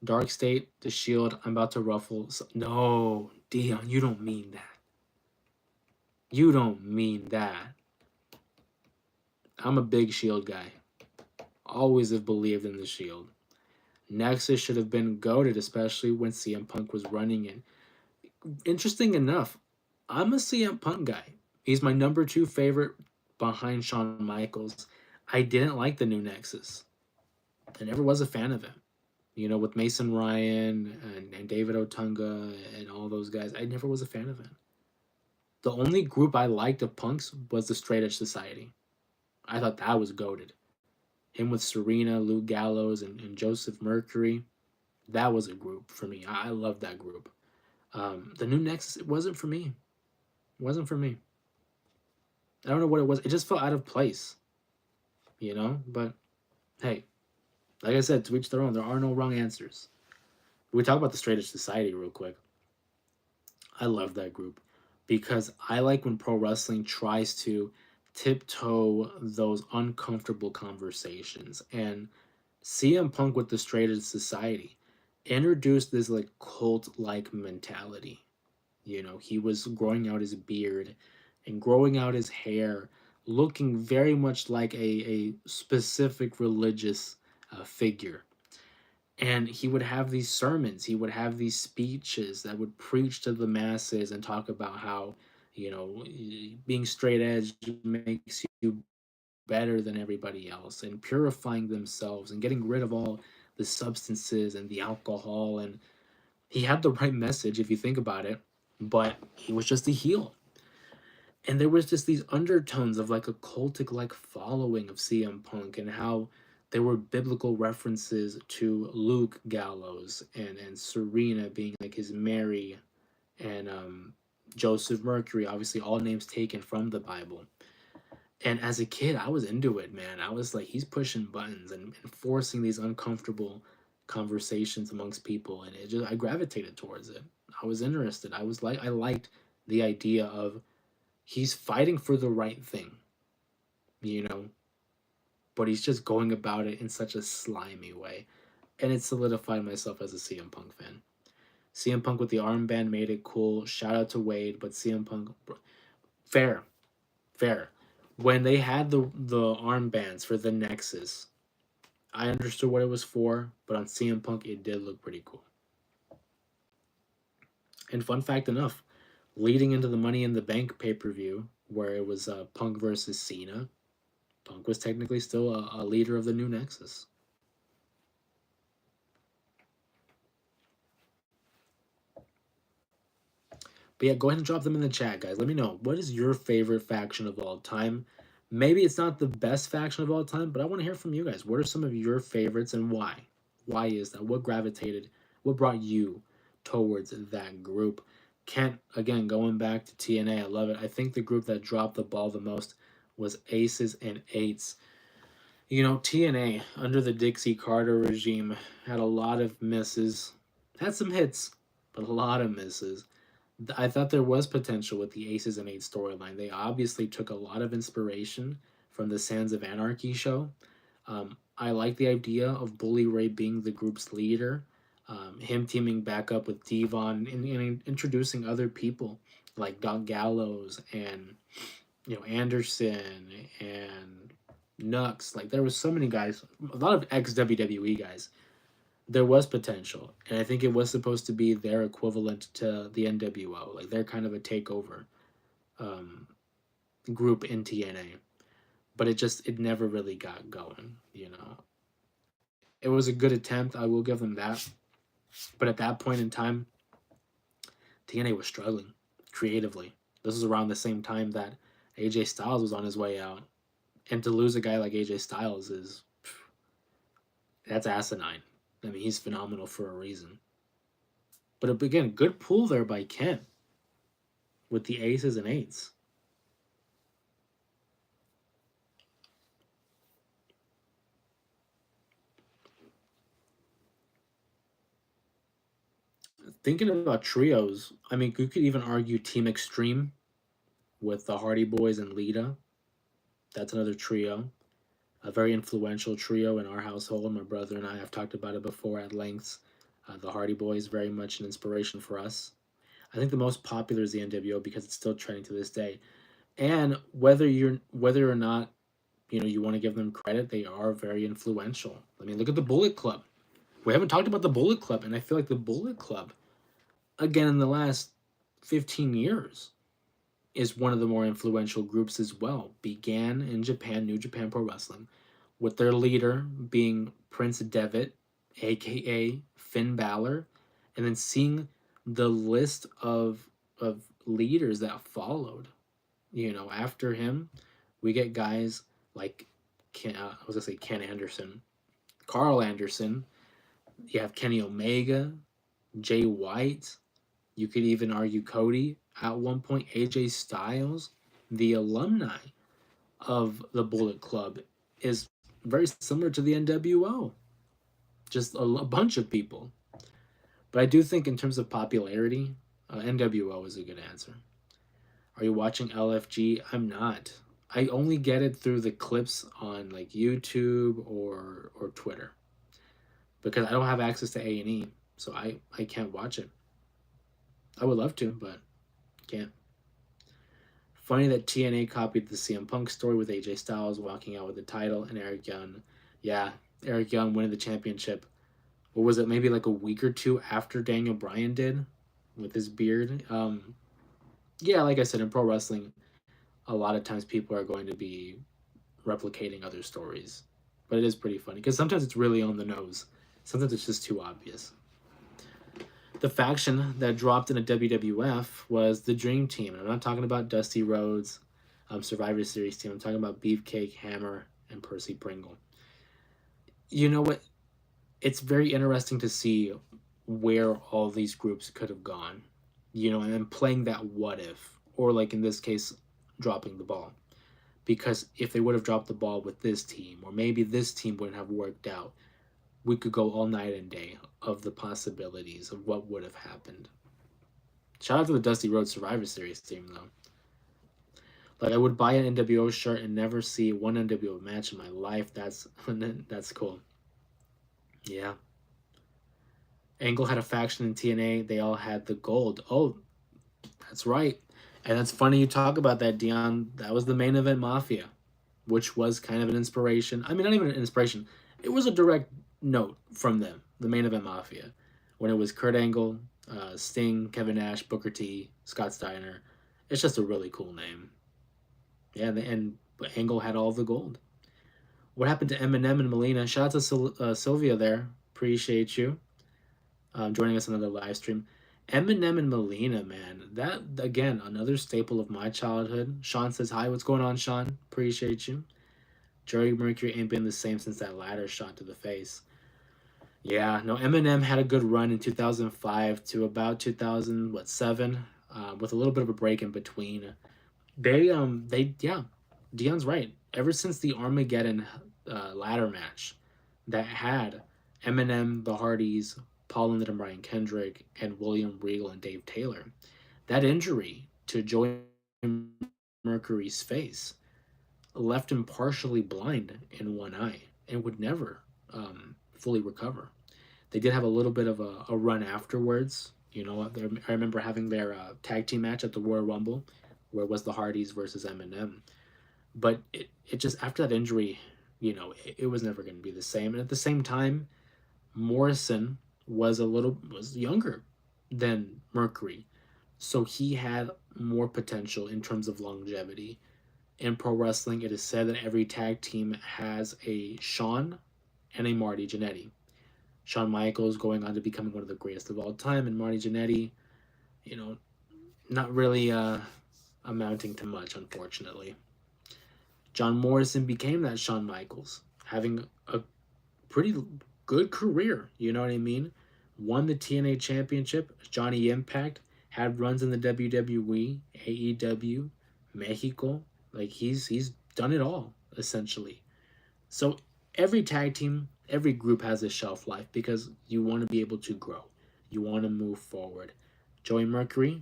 Dark State, the Shield, I'm about to ruffle. No, Dion, you don't mean that. You don't mean that. I'm a big Shield guy. Always have believed in the Shield. Nexus should have been goated, especially when CM Punk was running in. Interesting enough, I'm a CM Punk guy. He's my number 2 favorite behind Shawn Michaels. I didn't like the new Nexus. I never was a fan of it. You know, with Mason Ryan and David Otunga and all those guys, I never was a fan of it. The only group I liked of Punks was the Straight Edge Society. I thought that was goated. Him with Serena, Luke Gallows, and Joseph Mercury. That was a group for me. I loved that group. The new Nexus, it wasn't for me. It wasn't for me. I don't know what it was. It just felt out of place. You know? But hey, like I said, to each their own. There are no wrong answers. We talk about the Straight Edge Society real quick. I love that group because I like when pro wrestling tries to tiptoe those uncomfortable conversations. And CM Punk with the Straight Edge Society introduced this like cult like mentality. You know, he was growing out his beard and growing out his hair, looking very much like a specific religious figure. And he would have these sermons, he would have these speeches that would preach to the masses and talk about how, you know, being straight edge makes you better than everybody else and purifying themselves and getting rid of all the substances and the alcohol. And he had the right message if you think about it, but he was just a heel. And there was just these undertones of like a cultic like following of CM Punk and how there were biblical references to Luke Gallows and Serena being like his Mary and Joseph Mercury, obviously all names taken from the Bible. And as a kid, I was into it, man. I was like, he's pushing buttons and forcing these uncomfortable conversations amongst people, and it just I gravitated towards it. I was interested. I liked the idea of he's fighting for the right thing, you know, but he's just going about it in such a slimy way. And it solidified myself as a CM Punk fan. CM Punk with the armband made it cool. Shout out to Wade, but CM Punk, fair, fair. When they had the armbands for the Nexus, I understood what it was for, but on CM Punk, it did look pretty cool. And fun fact enough, leading into the Money in the Bank pay per view, where it was Punk versus Cena, Punk was technically still a leader of the new Nexus. But yeah, go ahead and drop them in the chat, guys. Let me know. What is your favorite faction of all time? Maybe it's not the best faction of all time, but I want to hear from you guys. What are some of your favorites and why? Why is that? What gravitated, what brought you towards that group? Kent, again, going back to TNA, I love it. I think the group that dropped the ball the most was Aces and Eights. You know, TNA, under the Dixie Carter regime, had a lot of misses. Had some hits, but a lot of misses. I thought there was potential with the Aces and Eights storyline. They obviously took a lot of inspiration from the Sands of Anarchy show. I like the idea of Bully Ray being the group's leader, him teaming back up with Devon and introducing other people like Doc Gallows and Anderson and Nux. Like there was so many guys, a lot of ex WWE guys. There was potential, and I think it was supposed to be their equivalent to the NWO. Like they're kind of a takeover um, group in TNA, but it never really got going. You know, it was a good attempt. I will give them that, but at that point in time, TNA was struggling creatively. This was around the same time that AJ Styles was on his way out, and to lose a guy like AJ Styles that's asinine. I mean, he's phenomenal for a reason. But again, good pull there by Kent with the Aces and Eights. Thinking about trios, I mean, you could even argue Team Extreme with the Hardy Boys and Lita. That's another trio, a very influential trio in our household. My brother and I have talked about it before at length. The Hardy Boys, very much an inspiration for us. I think the most popular is the NWO because it's still trending to this day. And whether or not you want to give them credit, they are very influential. I mean, look at the Bullet Club. We haven't talked about the Bullet Club, and I feel like the Bullet Club, again, in the last 15 years, is one of the more influential groups as well. Began in Japan, New Japan Pro Wrestling, with their leader being Prince Devitt, aka Finn Balor, and then seeing the list of leaders that followed. After him, we get guys like I was gonna say Ken Anderson, Carl Anderson. You have Kenny Omega, Jay White. You could even argue Cody at one point, AJ Styles. The alumni of the Bullet Club is very similar to the NWO. Just a bunch of people. But I do think in terms of popularity, NWO is a good answer. Are you watching LFG? I'm not. I only get it through the clips on like YouTube or Twitter because I don't have access to A&E, so I can't watch it. I would love to, but can't. Funny that TNA copied the CM Punk story with AJ Styles walking out with the title and Eric Young. Yeah, Eric Young winning the championship. What was it? Maybe like a week or two after Daniel Bryan did with his beard. Yeah, like I said, in pro wrestling, a lot of times people are going to be replicating other stories. But it is pretty funny because sometimes it's really on the nose. Sometimes it's just too obvious. The faction that dropped in a WWF was the Dream Team. And I'm not talking about Dusty Rhodes, Survivor Series team. I'm talking about Beefcake, Hammer, and Percy Pringle. You know what? It's very interesting to see where all these groups could have gone, and then playing that what if, or like in this case, dropping the ball. Because if they would have dropped the ball with this team, or maybe this team wouldn't have worked out, we could go all night and day of the possibilities of what would have happened. Shout out to the Dusty Rhodes Survivor Series team, though. Like, I would buy an NWO shirt and never see one NWO match in my life. That's cool. Yeah. Angle had a faction in TNA. They all had the gold. Oh, that's right. And that's funny you talk about that, Dion. That was the Main Event Mafia, which was kind of an inspiration. I mean, not even an inspiration. It was a direct note from them, the Main Event Mafia, when it was Kurt Angle, Sting, Kevin Nash, Booker T, Scott Steiner. It's just a really cool name. Yeah, and Angle had all the gold. What happened to Eminem and Melina? Shout out to Sylvia there. Appreciate you joining us on another live stream. Eminem and Melina, man, that again another staple of my childhood. Sean says hi. What's going on, Sean? Appreciate you. Jerry Mercury ain't been the same since that ladder shot to the face. Yeah, no, Eminem had a good run in 2005 to about 2007, with a little bit of a break in between. Yeah, Dion's right. Ever since the Armageddon ladder match that had Eminem, the Hardys, Paul London and Brian Kendrick, and William Regal and Dave Taylor, that injury to Joey Mercury's face left him partially blind in one eye and would never fully recover. They did have a little bit of a run afterwards. I remember having their tag team match at the Royal Rumble, where it was the Hardys versus Eminem. But it just, after that injury, it was never going to be the same. And at the same time, Morrison was younger than Mercury. So he had more potential in terms of longevity. In pro wrestling, it is said that every tag team has a Shawn and a Marty Jannetty. Shawn Michaels going on to becoming one of the greatest of all time, and Marty Jannetty, not really amounting to much, unfortunately. John Morrison became that Shawn Michaels, having a pretty good career, you know what I mean? Won the TNA Championship. Johnny Impact had runs in the WWE, AEW, Mexico. Like, he's done it all, essentially. So every tag team, every group has a shelf life because you want to be able to grow. You want to move forward. Joey Mercury,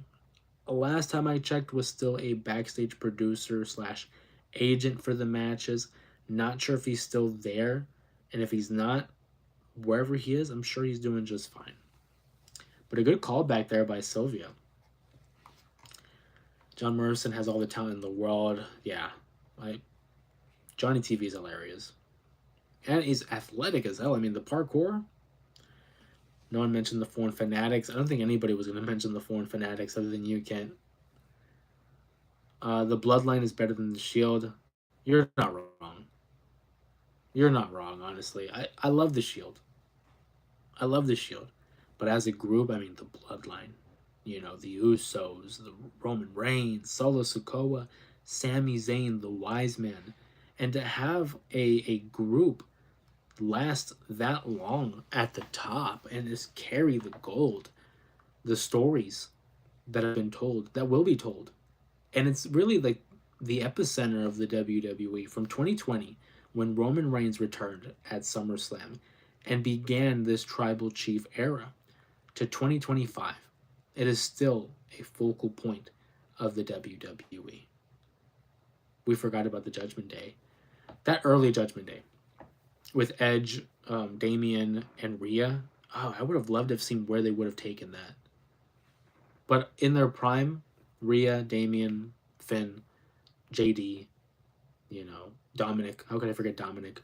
last time I checked, was still a backstage producer slash agent for the matches. Not sure if he's still there, and if he's not, wherever he is, I'm sure he's doing just fine. But a good callback there by Sylvia. John Morrison has all the talent in the world. Yeah, like Johnny TV is hilarious, and he's athletic as hell. I mean, the parkour. No one mentioned the Foreign Fanatics. I don't think anybody was going to mention the Foreign Fanatics other than you, Kent. The Bloodline is better than the Shield. You're not wrong. You're not wrong, honestly. I love the Shield. I love the Shield. But as a group, I mean, the Bloodline. You know, the Usos, the Roman Reigns, Solo Sikoa, Sami Zayn, the Wise Man. And to have a group last that long at the top and just carry the gold, the stories that have been told, that will be told. And it's really like the epicenter of the WWE from 2020 when Roman Reigns returned at SummerSlam and began this tribal chief era to 2025. It is still a focal point of the WWE. We forgot about the Judgment Day. That early Judgment Day with Edge, Damian, and Rhea. Oh, I would have loved to have seen where they would have taken that. But in their prime, Rhea, Damian, Finn, JD, you know, Dominic. How could I forget Dominic?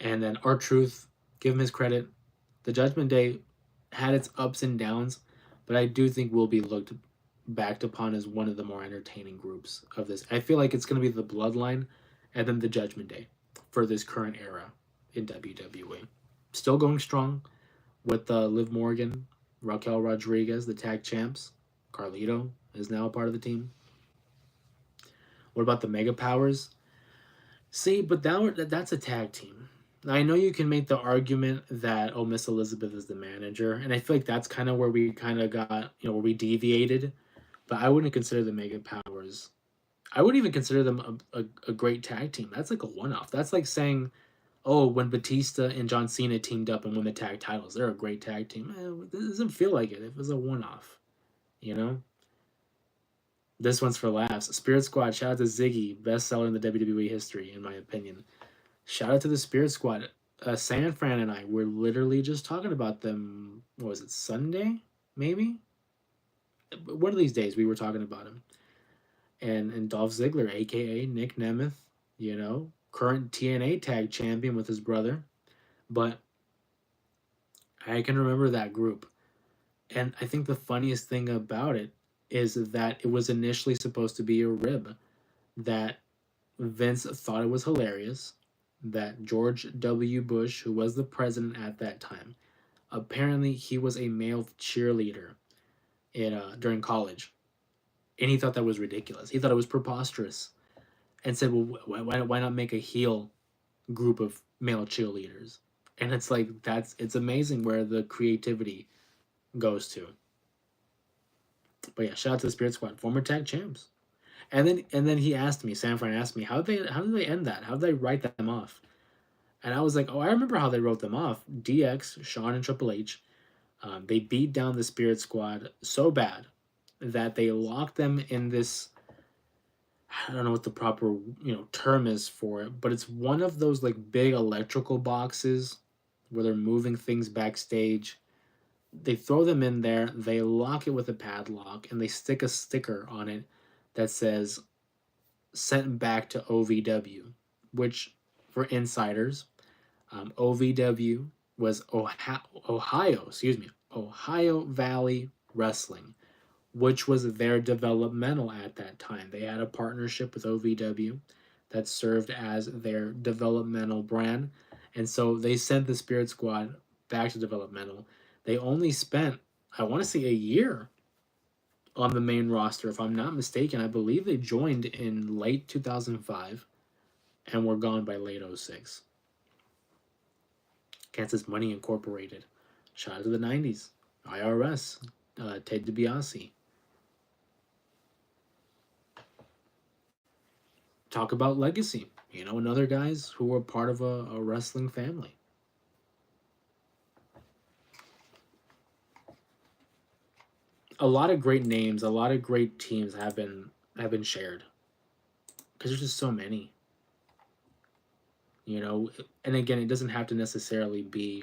And then R-Truth, give him his credit. The Judgment Day had its ups and downs, but I do think will be looked backed upon as one of the more entertaining groups of this. I feel like it's going to be the Bloodline and then the Judgment Day for this current era in WWE. Still going strong with Liv Morgan, Raquel Rodriguez, the tag champs. Carlito is now a part of the team. What about the Mega Powers? See, but that's a tag team. I know you can make the argument that, oh, Miss Elizabeth is the manager, and I feel like that's kind of where we kind of got, where we deviated. But I wouldn't consider the Mega Powers. I wouldn't even consider them a great tag team. That's like a one-off. That's like saying, oh, when Batista and John Cena teamed up and won the tag titles, they're a great tag team. It doesn't feel like it. It was a one-off, you know? This one's for laughs. Spirit Squad, shout out to Ziggy, best seller in the WWE history, in my opinion. Shout out to the Spirit Squad. San Fran and I were literally just talking about them. What was it, Sunday? Maybe? One of these days we were talking about him. And Dolph Ziggler, aka Nick Nemeth, current TNA tag champion with his brother. But I can remember that group. And I think the funniest thing about it is that it was initially supposed to be a rib, that Vince thought it was hilarious, that George W. Bush, who was the president at that time, apparently he was a male cheerleader during college. And he thought that was ridiculous. He thought it was preposterous. And said, well, why not make a heel group of male cheerleaders? And it's like, it's amazing where the creativity goes to. But yeah, shout out to the Spirit Squad, former tag champs. And then he asked me, San Fran asked me, how did they end that? How did they write them off? And I was like, oh, I remember how they wrote them off. DX, Shawn, and Triple H, they beat down the Spirit Squad so bad that they locked them in this, I don't know what the proper term is for it, but it's one of those like big electrical boxes where they're moving things backstage. They throw them in there, they lock it with a padlock, and they stick a sticker on it that says sent back to OVW, which for insiders, OVW was Ohio Valley Wrestling, which was their developmental at that time. They had a partnership with OVW that served as their developmental brand. And so they sent the Spirit Squad back to developmental. They only spent, I want to say, a year on the main roster, if I'm not mistaken. I believe they joined in late 2005 and were gone by late 06. Kansas Money Incorporated. Shout out to the 90s. IRS. Ted DiBiase. Talk about legacy. And other guys who were part of a wrestling family. a lot of great names, a lot of great teams have been shared because there's just so many, you know. And again, it doesn't have to necessarily be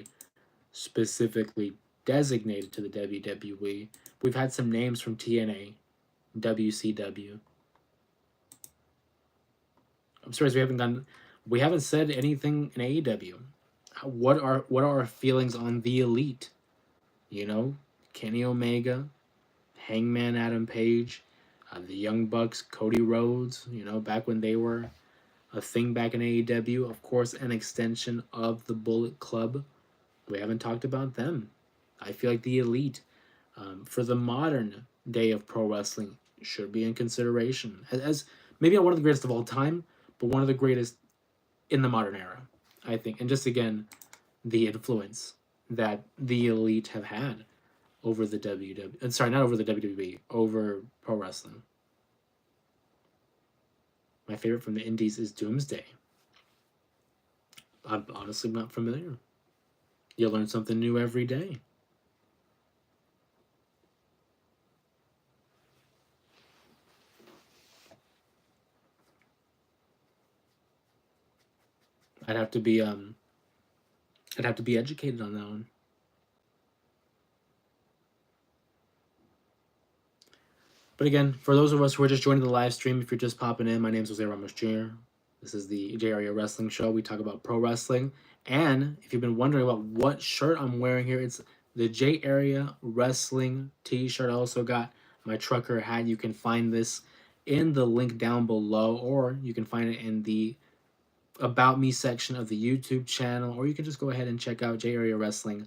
specifically designated to the WWE. We've had some names from TNA, WCW. I'm surprised we haven't said anything in AEW. What are our feelings on the Elite? You know, Kenny Omega, Hangman Adam Page, the Young Bucks, Cody Rhodes. You know, back when they were a thing back in AEW. Of course, an extension of the Bullet Club. We haven't talked about them. I feel like the Elite, for the modern day of pro wrestling, should be in consideration as maybe not one of the greatest of all time, but one of the greatest in the modern era, I think. And just again, the influence that the Elite have had over the WWE. Sorry, not over the WWE, over pro wrestling. My favorite from the Indies is Doomsday. I'm honestly not familiar. You learn something new every day. I'd have to be I'd have to be educated on that one. But again, for those of us who are just joining the live stream, if you're just popping in, my name is Jose Ramos Jr. This is the J Area Wrestling Show. We talk about pro wrestling. And if you've been wondering about what shirt I'm wearing here, it's the J Area Wrestling t-shirt. I also got my trucker hat. You can find this in the link down below, or you can find it in the About Me section of the YouTube channel, or you can just go ahead and check out J Area Wrestling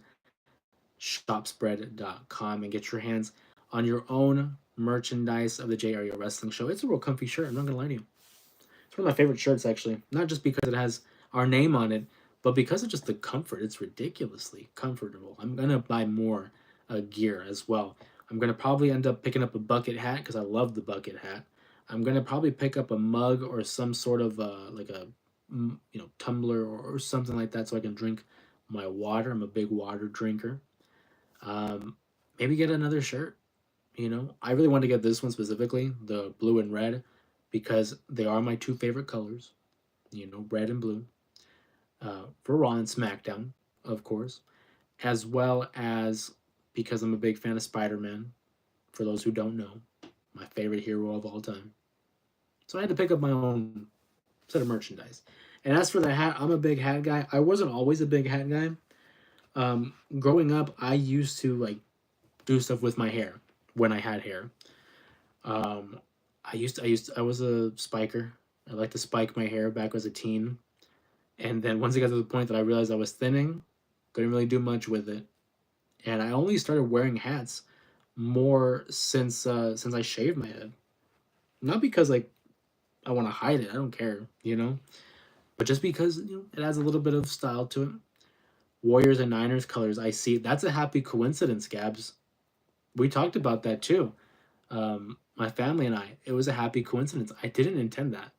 shopspread.com and get your hands on your own merchandise of the J Area Wrestling Show. It's a real comfy shirt. I'm not gonna lie to you. It's one of my favorite shirts, actually. Not just because it has our name on it, but because of just the comfort. It's ridiculously comfortable. I'm gonna buy more gear as well. I'm gonna probably end up picking up a bucket hat because I love the bucket hat. I'm gonna probably pick up a mug or some sort of like a tumbler or something like that so I can drink my water. I'm a big water drinker. Maybe get another shirt. I really want to get this one specifically, the blue and red, because they are my two favorite colors. Red and blue. For Raw and SmackDown, of course, as well as because I'm a big fan of Spider-Man. For those who don't know, my favorite hero of all time. So I had to pick up my own set of merchandise. And as for the hat, I'm a big hat guy. I wasn't always a big hat guy. Growing up, I used to do stuff with my hair when I had hair. I was a spiker. I liked to spike my hair back as a teen. And then once it got to the point that I realized I was thinning, couldn't really do much with it. And I only started wearing hats more since I shaved my head. Not because I want to hide it. I don't care, but just because it adds a little bit of style to it. Warriors and Niners colors. I see. That's a happy coincidence, Gabs. We talked about that too. My family and I. It was a happy coincidence. I didn't intend that.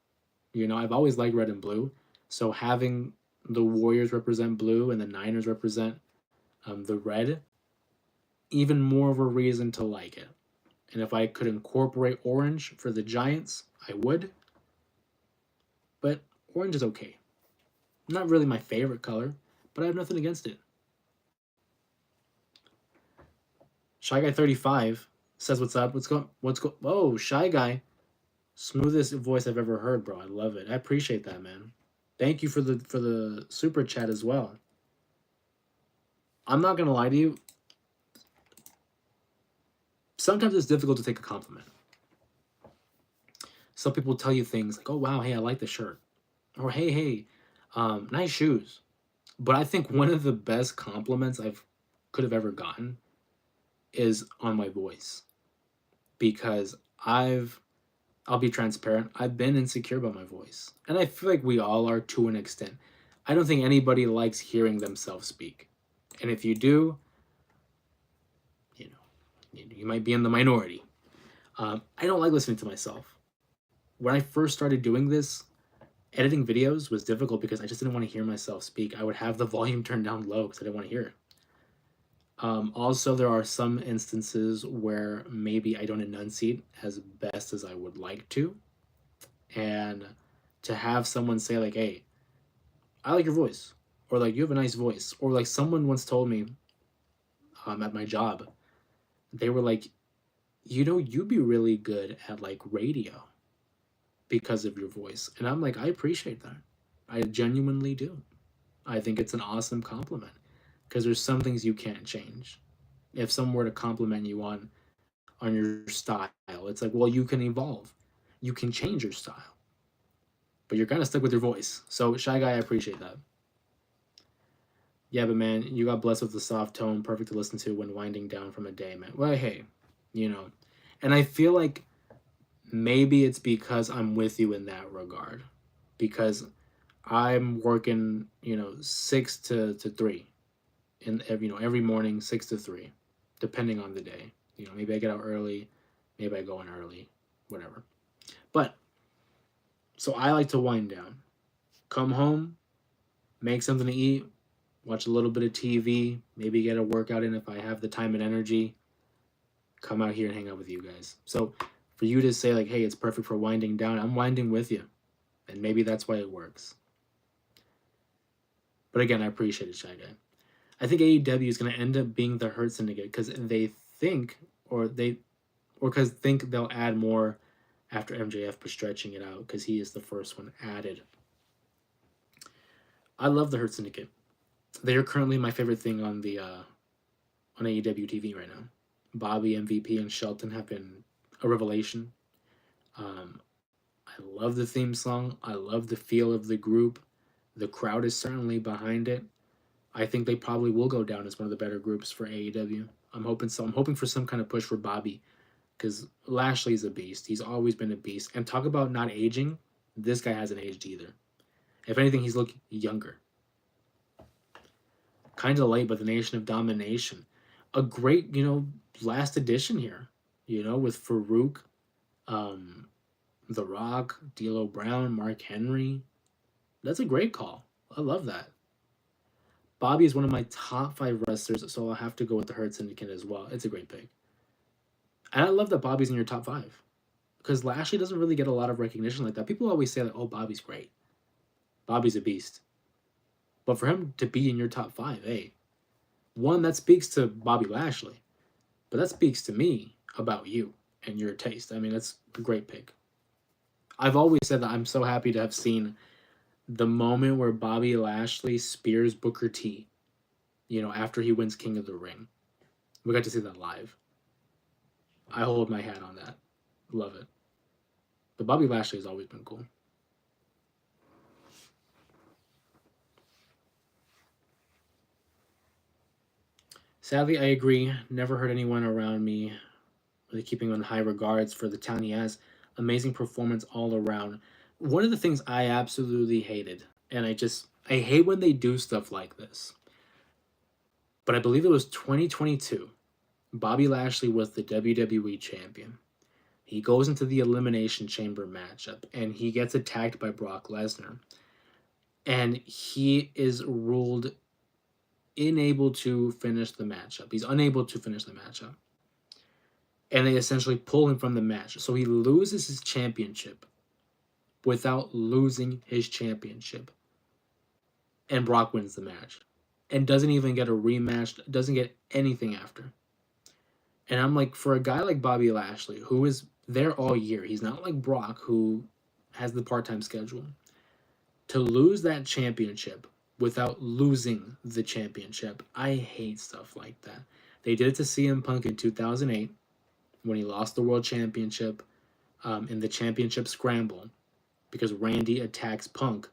I've always liked red and blue. So having the Warriors represent blue and the Niners represent the red, even more of a reason to like it. And if I could incorporate orange for the Giants, I would. But orange is okay. Not really my favorite color, but I have nothing against it. Shy Guy 35 says what's up. What's go? Oh, Shy Guy. Smoothest voice I've ever heard, bro. I love it. I appreciate that, man. Thank you for the super chat as well. I'm not gonna lie to you. Sometimes it's difficult to take a compliment. Some people tell you things like, "Oh wow, hey, I like the shirt," or "Hey, nice shoes." But I think one of the best compliments could have ever gotten is on my voice, because I'll be transparent. I've been insecure about my voice, and I feel like we all are to an extent. I don't think anybody likes hearing themselves speak, and if you do, you might be in the minority. I don't like listening to myself. When I first started doing this, editing videos was difficult because I just didn't want to hear myself speak. I would have the volume turned down low because I didn't want to hear it. Also, there are some instances where maybe I don't enunciate as best as I would like to, and to have someone say like, "Hey, I like your voice," or like, "You have a nice voice," or like someone once told me at my job, they were like, you'd be really good at like radio because of your voice, and I'm like, I appreciate that. I genuinely do. I think it's an awesome compliment because there's some things you can't change. If someone were to compliment you on your style, it's like, well, you can evolve, you can change your style, but you're kind of stuck with your voice. So, Shy Guy, I appreciate that. Yeah, but man, you got blessed with the soft tone, perfect to listen to when winding down from a day, man. Well, hey, you know, and I feel like maybe it's because I'm with you in that regard, because I'm working, 6 to 3 in every morning, 6 to 3, depending on the day. Maybe I get out early, maybe I go in early, whatever. But so I like to wind down, come home, make something to eat, watch a little bit of TV, maybe get a workout in if I have the time and energy, come out here and hang out with you guys. So for you to say like, hey, it's perfect for winding down, I'm winding with you. And maybe that's why it works. But again, I appreciate it, Shy Guy. I think AEW is going to end up being the Hurt Syndicate because they think, or because think they'll add more after MJF for stretching it out because he is the first one added. I love the Hurt Syndicate. They are currently my favorite thing on AEW TV right now. Bobby, MVP, and Shelton have been a revelation. Um, I love the theme song. I love the feel of the group. The crowd is certainly behind it. I think they probably will go down as one of the better groups for AEW. I'm hoping so. I'm hoping for some kind of push for Bobby because Lashley's a beast. He's always been a beast. And talk about not aging. This guy hasn't aged either. If anything, he's looking younger. Kind of late, but the Nation of Domination. A great, last edition here, with Farouk, um, The Rock, D'Lo Brown, Mark Henry. That's a great call. I love that. Bobby is one of my top 5 wrestlers, so I'll have to go with the Hurt Syndicate as well. It's a great pick. And I love that Bobby's in your top 5 because Lashley doesn't really get a lot of recognition like that. People always say that, oh, Bobby's great. Bobby's a beast. But for him to be in your top 5, hey, one, that speaks to Bobby Lashley, but that speaks to me about you and your taste. I mean, that's a great pick. I've always said that I'm so happy to have seen the moment where Bobby Lashley spears Booker T, after he wins King of the Ring. We got to see that live. I hold my hat on that. Love it. But Bobby Lashley has always been cool. Sadly, I agree. Never heard anyone around me really keeping him in high regards for the talent he has. Amazing performance all around. One of the things I absolutely hated, and I hate when they do stuff like this. But I believe it was 2022. Bobby Lashley was the WWE champion. He goes into the Elimination Chamber matchup and he gets attacked by Brock Lesnar. And he is ruled unable to finish the matchup. He's unable to finish the matchup. And they essentially pull him from the match. So he loses his championship without losing his championship. And Brock wins the match. And doesn't even get a rematch, doesn't get anything after. And I'm like, for a guy like Bobby Lashley, who is there all year, he's not like Brock, who has the part-time schedule. To lose that championship without losing the championship, I hate stuff like that. They did it to CM Punk in 2008 when he lost the world championship in the championship scramble because Randy attacks Punk,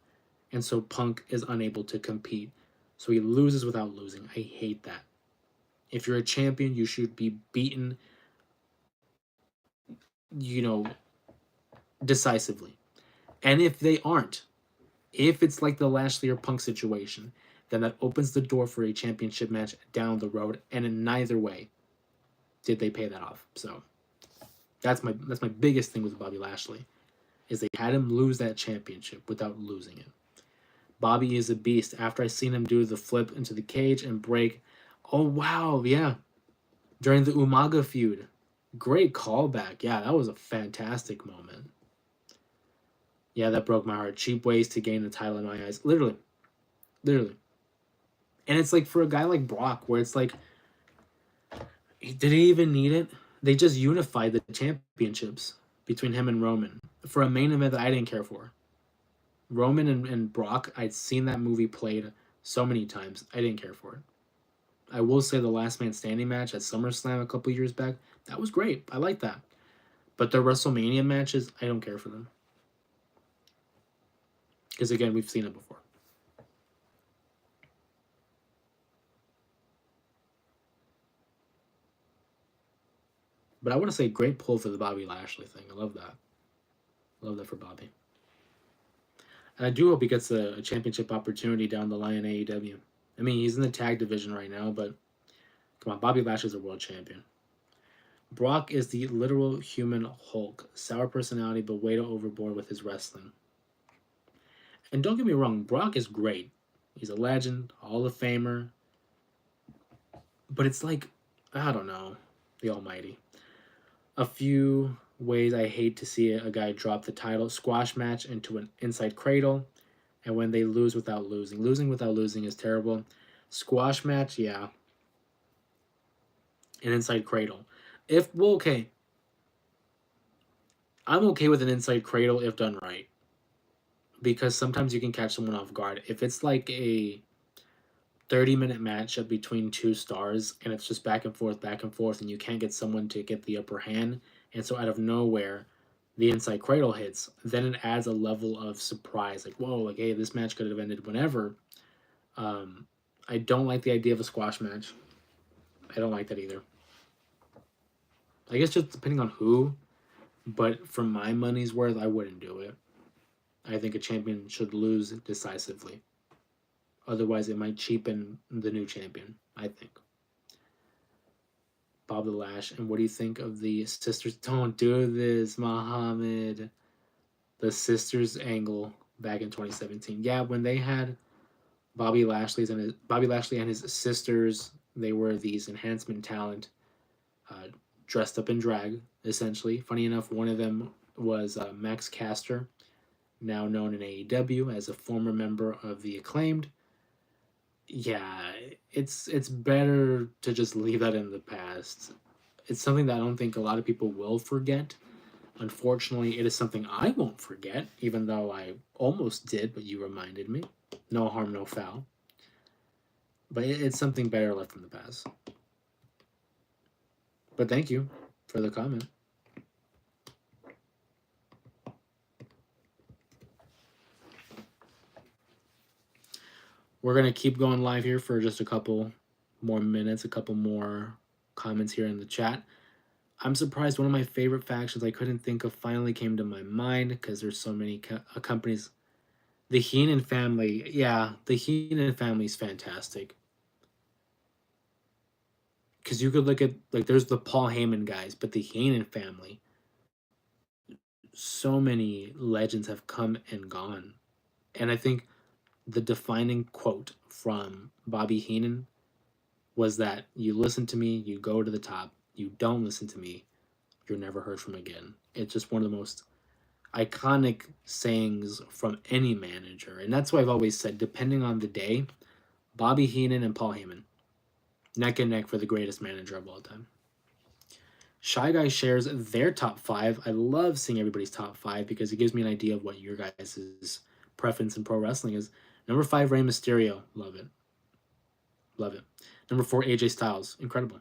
and so Punk is unable to compete. So he loses without losing. I hate that. If you're a champion, you should be beaten, decisively. And if they aren't, if it's like the Lashley or Punk situation, then that opens the door for a championship match down the road, and in neither way did they pay that off. So that's my biggest thing with Bobby Lashley, is they had him lose that championship without losing it. Bobby is a beast. After I seen him do the flip into the cage and break Oh wow, yeah. During the Umaga feud. Great callback. Yeah, that was a fantastic moment. Yeah, that broke my heart. Cheap ways to gain the title in my eyes. Literally. Literally. And it's like for a guy like Brock, where it's like, did he even need it? They just unified the championships between him and Roman for a main event that I didn't care for. Roman and Brock, I'd seen that movie played so many times. I didn't care for it. I will say the Last Man Standing match at SummerSlam a couple years back, that was great. I like that. But the WrestleMania matches, I don't care for them. Because again, we've seen it before. But I want to say great pull for the Bobby Lashley thing. I love that. I love that for Bobby. And I do hope he gets a championship opportunity down the line in AEW. I mean, he's in the tag division right now, but come on, Bobby Lashley's a world champion. Brock is the literal human Hulk. Sour personality, but way to overboard with his wrestling. And don't get me wrong, Brock is great. He's a legend, Hall of Famer. But it's like, I don't know, the Almighty. A few ways I hate to see a guy drop the title squash match into an inside cradle, and when they lose without losing. Losing without losing is terrible. Squash match, yeah. An inside cradle. If, well, okay. I'm okay with an inside cradle if done right. Because sometimes you can catch someone off guard. If it's like a 30-minute matchup between two stars and it's just back and forth, and you can't get someone to get the upper hand, and so out of nowhere, the inside cradle hits, then it adds a level of surprise. Like, whoa, like, hey, this match could have ended whenever. I don't like the idea of a squash match. I don't like that either. I guess just depending on who, but for my money's worth, I wouldn't do it. I think a champion should lose decisively. Otherwise, it might cheapen the new champion, I think. Bob the Lash. And what do you think of the sisters? Don't do this, Muhammad. The sisters angle back in 2017. Yeah, when they had Bobby Lashley and his sisters, they were these enhancement talent, uh, dressed up in drag, essentially. Funny enough, one of them was Max Caster, now known in AEW as a former member of the Acclaimed. Yeah, it's better to just leave that in the past. It's something that I don't think a lot of people will forget. Unfortunately, it is something I won't forget, even though I almost did, but you reminded me. No harm, no foul. But it's something better left in the past. But thank you for the comment. We're going to keep going live here for just a couple more minutes, a couple more comments here in the chat. I'm surprised one of my favorite factions I couldn't think of finally came to my mind because there's so many companies. The Heenan family, yeah, the Heenan family is fantastic. Because you could look at, like, there's the Paul Heyman guys, but the Heenan family, so many legends have come and gone. And I think the defining quote from Bobby Heenan was that you listen to me, you go to the top. You don't listen to me, you're never heard from again. It's just one of the most iconic sayings from any manager. And that's why I've always said, depending on the day, Bobby Heenan and Paul Heyman, neck and neck for the greatest manager of all time. Shy Guy shares their top 5. I love seeing everybody's top 5 because it gives me an idea of what your guys' preference in pro wrestling is. Number 5, Rey Mysterio. Love it. Love it. Number 4, AJ Styles. Incredible.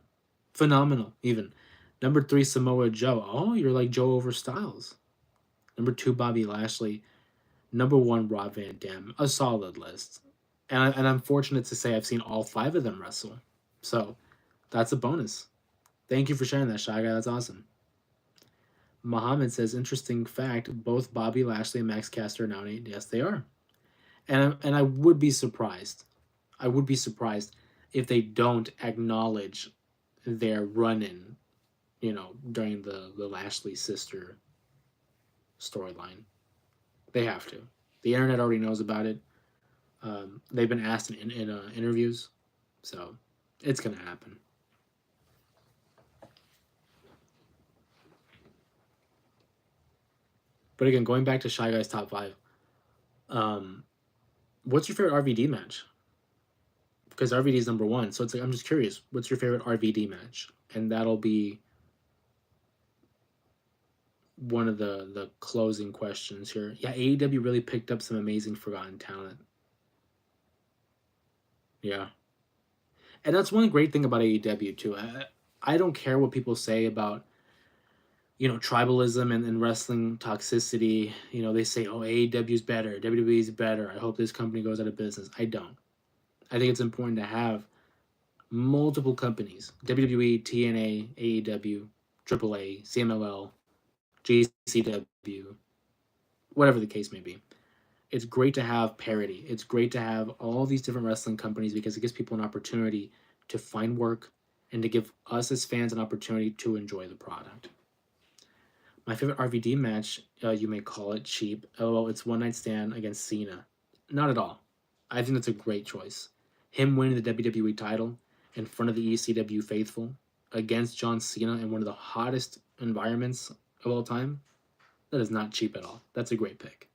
Phenomenal, even. Number 3, Samoa Joe. Oh, you're like Joe over Styles. Number 2, Bobby Lashley. Number 1, Rob Van Dam. A solid list. And I'm fortunate to say I've seen all 5 of them wrestle. So, that's a bonus. Thank you for sharing that, Shy Guy. That's awesome. Muhammad says, interesting fact, both Bobby Lashley and Max Caster are now in. Yes, they are. And I would be surprised. I would be surprised if they don't acknowledge their run-in, during the Lashley sister storyline. They have to. The internet already knows about it. They've been asked in interviews. So It's gonna happen. But again, going back to Shy Guy's top five, um, what's your favorite RVD match? Because RVD is number one, so it's like I'm just curious. What's your favorite RVD match? And that'll be one of the closing questions here. Yeah, AEW really picked up some amazing forgotten talent. Yeah, and that's one great thing about AEW too. I don't care what people say about tribalism and wrestling toxicity. They say, oh, AEW is better, WWE is better. I hope this company goes out of business. I don't. I think it's important to have multiple companies: WWE, TNA, AEW, AAA, CMLL, GCW, whatever the case may be. It's great to have parity. It's great to have all these different wrestling companies because it gives people an opportunity to find work and to give us as fans an opportunity to enjoy the product. My favorite RVD match, you may call it cheap. Oh, it's One Night Stand against Cena. Not at all. I think that's a great choice. Him winning the WWE title in front of the ECW faithful against John Cena in one of the hottest environments of all time. That is not cheap at all. That's a great pick.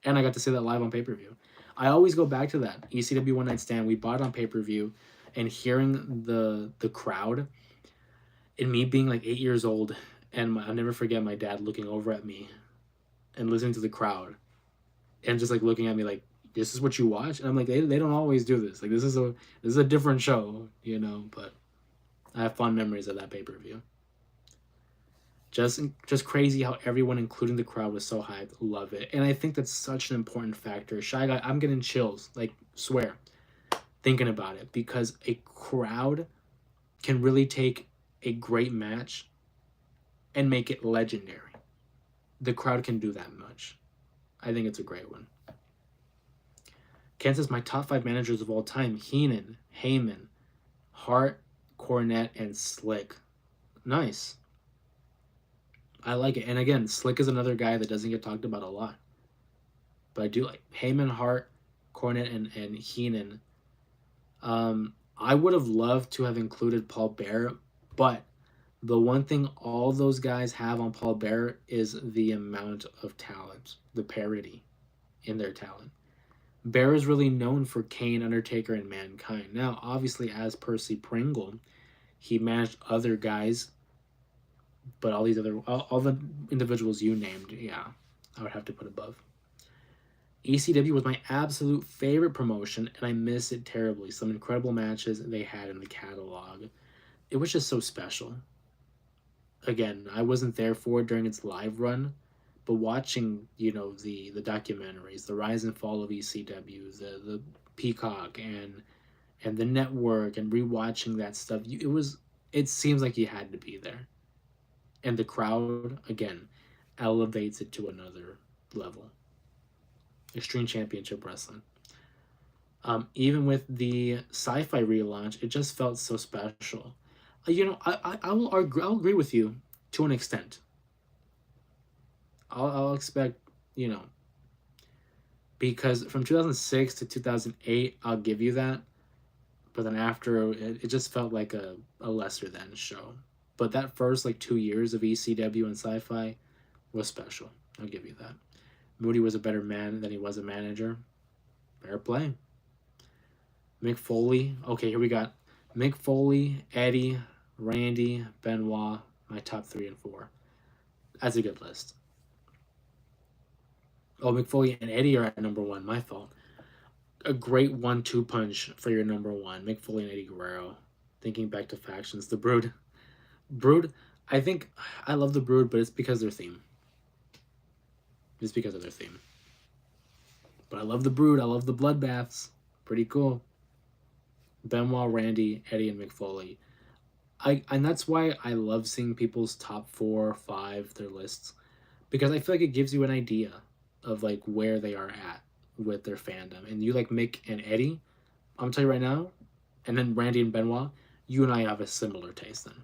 And I got to see that live on pay per view. I always go back to that ECW One Night Stand. We bought it on pay per view, and hearing the crowd, and me being like 8 years old, and I'll never forget my dad looking over at me and listening to the crowd, and just like looking at me like, "This is what you watch," and I'm like, they don't always do this. Like this is a different show. But I have fond memories of that pay per view. Just crazy how everyone, including the crowd, was so hyped. Love it, and I think that's such an important factor. Shy Guy, I'm getting chills. Like swear, thinking about it because a crowd can really take a great match and make it legendary. The crowd can do that much. I think it's a great one. Kansas, my top five managers of all time: Heenan, Heyman, Hart, Cornette, and Slick. Nice. I like it. And again, Slick is another guy that doesn't get talked about a lot. But I do like Heyman, Hart, Cornette, and Heenan. I would have loved to have included Paul Bearer, but the one thing all those guys have on Paul Bearer is the amount of talent, the parity in their talent. Bear is really known for Kane, Undertaker, and Mankind. Now, obviously, as Percy Pringle, he managed other guys, but all the individuals you named, yeah, I would have to put above. ECW was my absolute favorite promotion, and I miss it terribly. Some incredible matches they had in the catalog. It was just so special. Again, I wasn't there for it during its live run, but watching the documentaries, the rise and fall of ECW, the Peacock and the network, and rewatching that stuff, it seems like you had to be there, and the crowd again elevates it to another level. Extreme Championship Wrestling. Even with the Sci-Fi relaunch, it just felt so special. I'll agree with you to an extent. I'll expect, you know, because from 2006 to 2008, I'll give you that. But then after, it just felt like a lesser than show. But that first like 2 years of ECW and Sci-Fi was special. I'll give you that. Moody was a better man than he was a manager. Fair play. Mick Foley. Okay, here we got Mick Foley, Eddie, Randy, Benoit. My top 3 and 4. That's a good list. Oh, Mick Foley and Eddie are at number one. My fault. A great 1-2 punch for your number one. Mick Foley and Eddie Guerrero. Thinking back to factions, the Brood. Brood. I think I love the Brood, but it's because their theme. It's because of their theme. But I love the Brood. I love the bloodbaths. Pretty cool. Benoit, Randy, Eddie, and Mick Foley. And that's why I love seeing people's top 4, 5, their lists, because I feel like it gives you an idea of like where they are at with their fandom. And you like Mick and Eddie, I'm gonna tell you right now, and then Randy and Benoit, you and I have a similar taste then,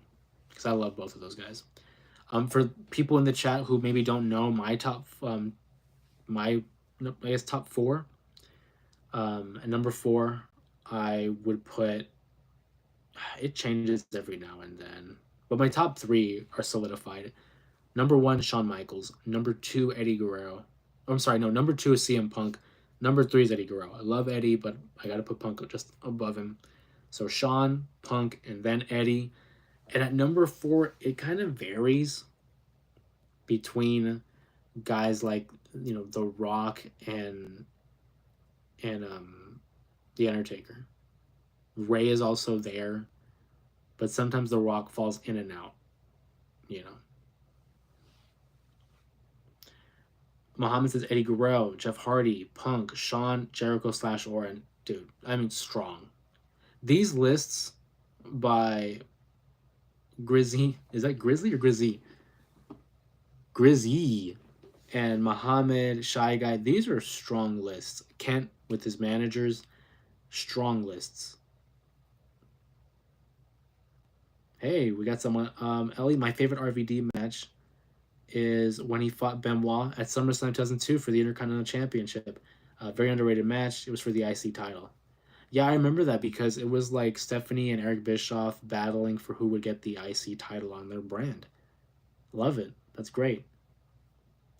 because I love both of those guys. For people in the chat who maybe don't know my top, my I guess top 4, at number 4, I would put It changes every now and then. But my top three are solidified. Number one, Shawn Michaels. Number two, Eddie Guerrero. Oh, I'm sorry, no. Number two is CM Punk. Number three is Eddie Guerrero. I love Eddie, but I got to put Punk just above him. So Shawn, Punk, and then Eddie. And at number four, it kind of varies between guys like The Rock and The Undertaker. Ray is also there, but sometimes The Rock falls in and out. You know, Muhammad says Eddie Guerrero, Jeff Hardy, Punk, Shawn, Jericho / Orton. Dude, I mean strong. These lists by Grizzy, is that Grizzly or Grizzy? Grizzy and Muhammad, Shy Guy. These are strong lists. Kent with his managers, strong lists. Hey, we got someone. Ellie, my favorite RVD match is when he fought Benoit at SummerSlam 2002 for the Intercontinental Championship. Very underrated match. It was for the IC title. Yeah, I remember that because it was like Stephanie and Eric Bischoff battling for who would get the IC title on their brand. Love it. That's great.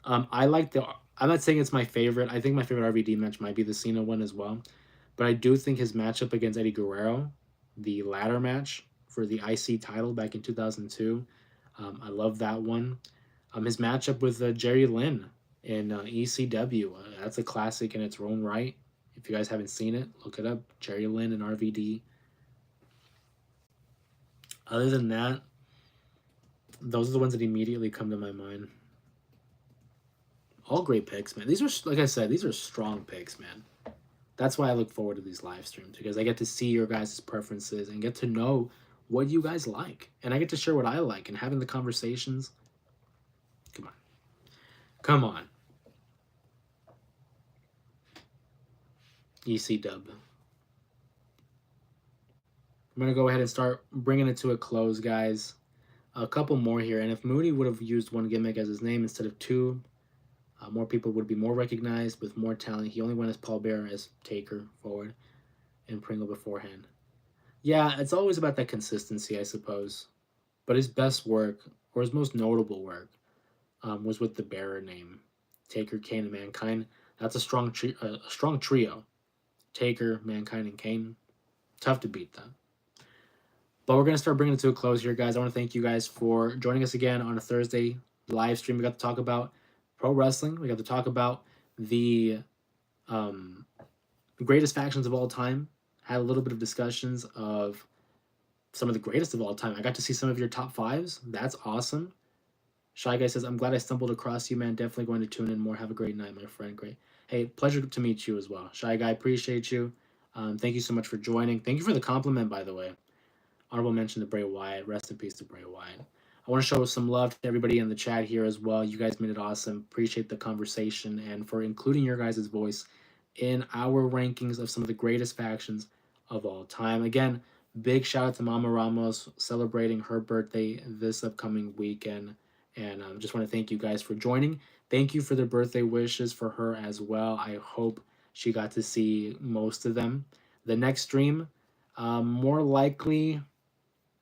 I like the. I'm not saying it's my favorite. I think my favorite RVD match might be the Cena one as well, but I do think his matchup against Eddie Guerrero, the ladder match for the IC title back in 2002, I love that one. His matchup with Jerry Lynn in ECW, that's a classic in its own right. If you guys haven't seen it, look it up. Jerry Lynn and RVD. Other than that, those are the ones that immediately come to my mind. All great picks, man. These are, like I said, these are strong picks, man. That's why I look forward to these live streams, because I get to see your guys' preferences and get to know what you guys like. And I get to share what I like and having the conversations. Come on. Come on. EC dub. I'm going to go ahead and start bringing it to a close, guys. A couple more here. And if Mooney would have used one gimmick as his name instead of two, more people would be more recognized with more talent. He only went as Paul Bearer as Taker forward and Pringle beforehand. Yeah, it's always about that consistency, I suppose. But his best work, or his most notable work, was with the Bearer name. Taker, Kane, and Mankind. That's a strong trio. Taker, Mankind, and Kane. Tough to beat that. But we're going to start bringing it to a close here, guys. I want to thank you guys for joining us again on a Thursday live stream. We got to talk about pro wrestling. We got to talk about the greatest factions of all time. Had a little bit of discussions of some of the greatest of all time. I got to see some of your top fives. That's awesome. Shy Guy says, I'm glad I stumbled across you, man. Definitely going to tune in more. Have a great night, my friend. Great. Hey, pleasure to meet you as well. Shy Guy, appreciate you. Thank you so much for joining. Thank you for the compliment, by the way. Honorable mention to Bray Wyatt. Rest in peace to Bray Wyatt. I want to show some love to everybody in the chat here as well. You guys made it awesome. Appreciate the conversation and for including your guys' voice in our rankings of some of the greatest factions of all time. Again, big shout out to Mama Ramos celebrating her birthday this upcoming weekend. And I just want to thank you guys for joining. Thank you for the birthday wishes for her as well. I hope she got to see most of them. The next stream, more likely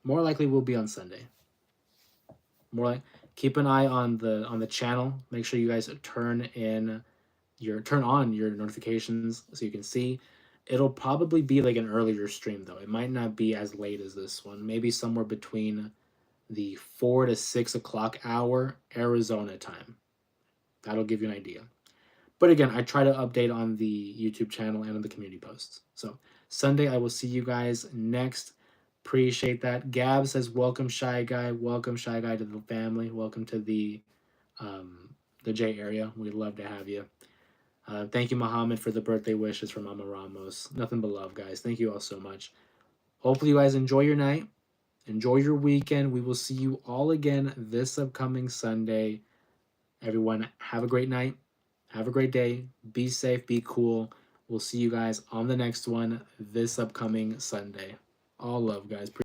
will be on Sunday. More like keep an eye on the channel. Make sure you guys turn on your notifications so you can see. It'll probably be like an earlier stream though. It might not be as late as this one. Maybe somewhere between the 4 to 6 o'clock hour Arizona time. That'll give you an idea. But again, I try to update on the YouTube channel and on the community posts. So Sunday, I will see you guys next. Appreciate that. Gab says, welcome, Shy Guy. Welcome, Shy Guy, to the family. Welcome to the J area. We'd love to have you. Thank you, Muhammad, for the birthday wishes from Mama Ramos. Nothing but love, guys. Thank you all so much. Hopefully, you guys enjoy your night. Enjoy your weekend. We will see you all again this upcoming Sunday. Everyone, have a great night. Have a great day. Be safe. Be cool. We'll see you guys on the next one this upcoming Sunday. All love, guys.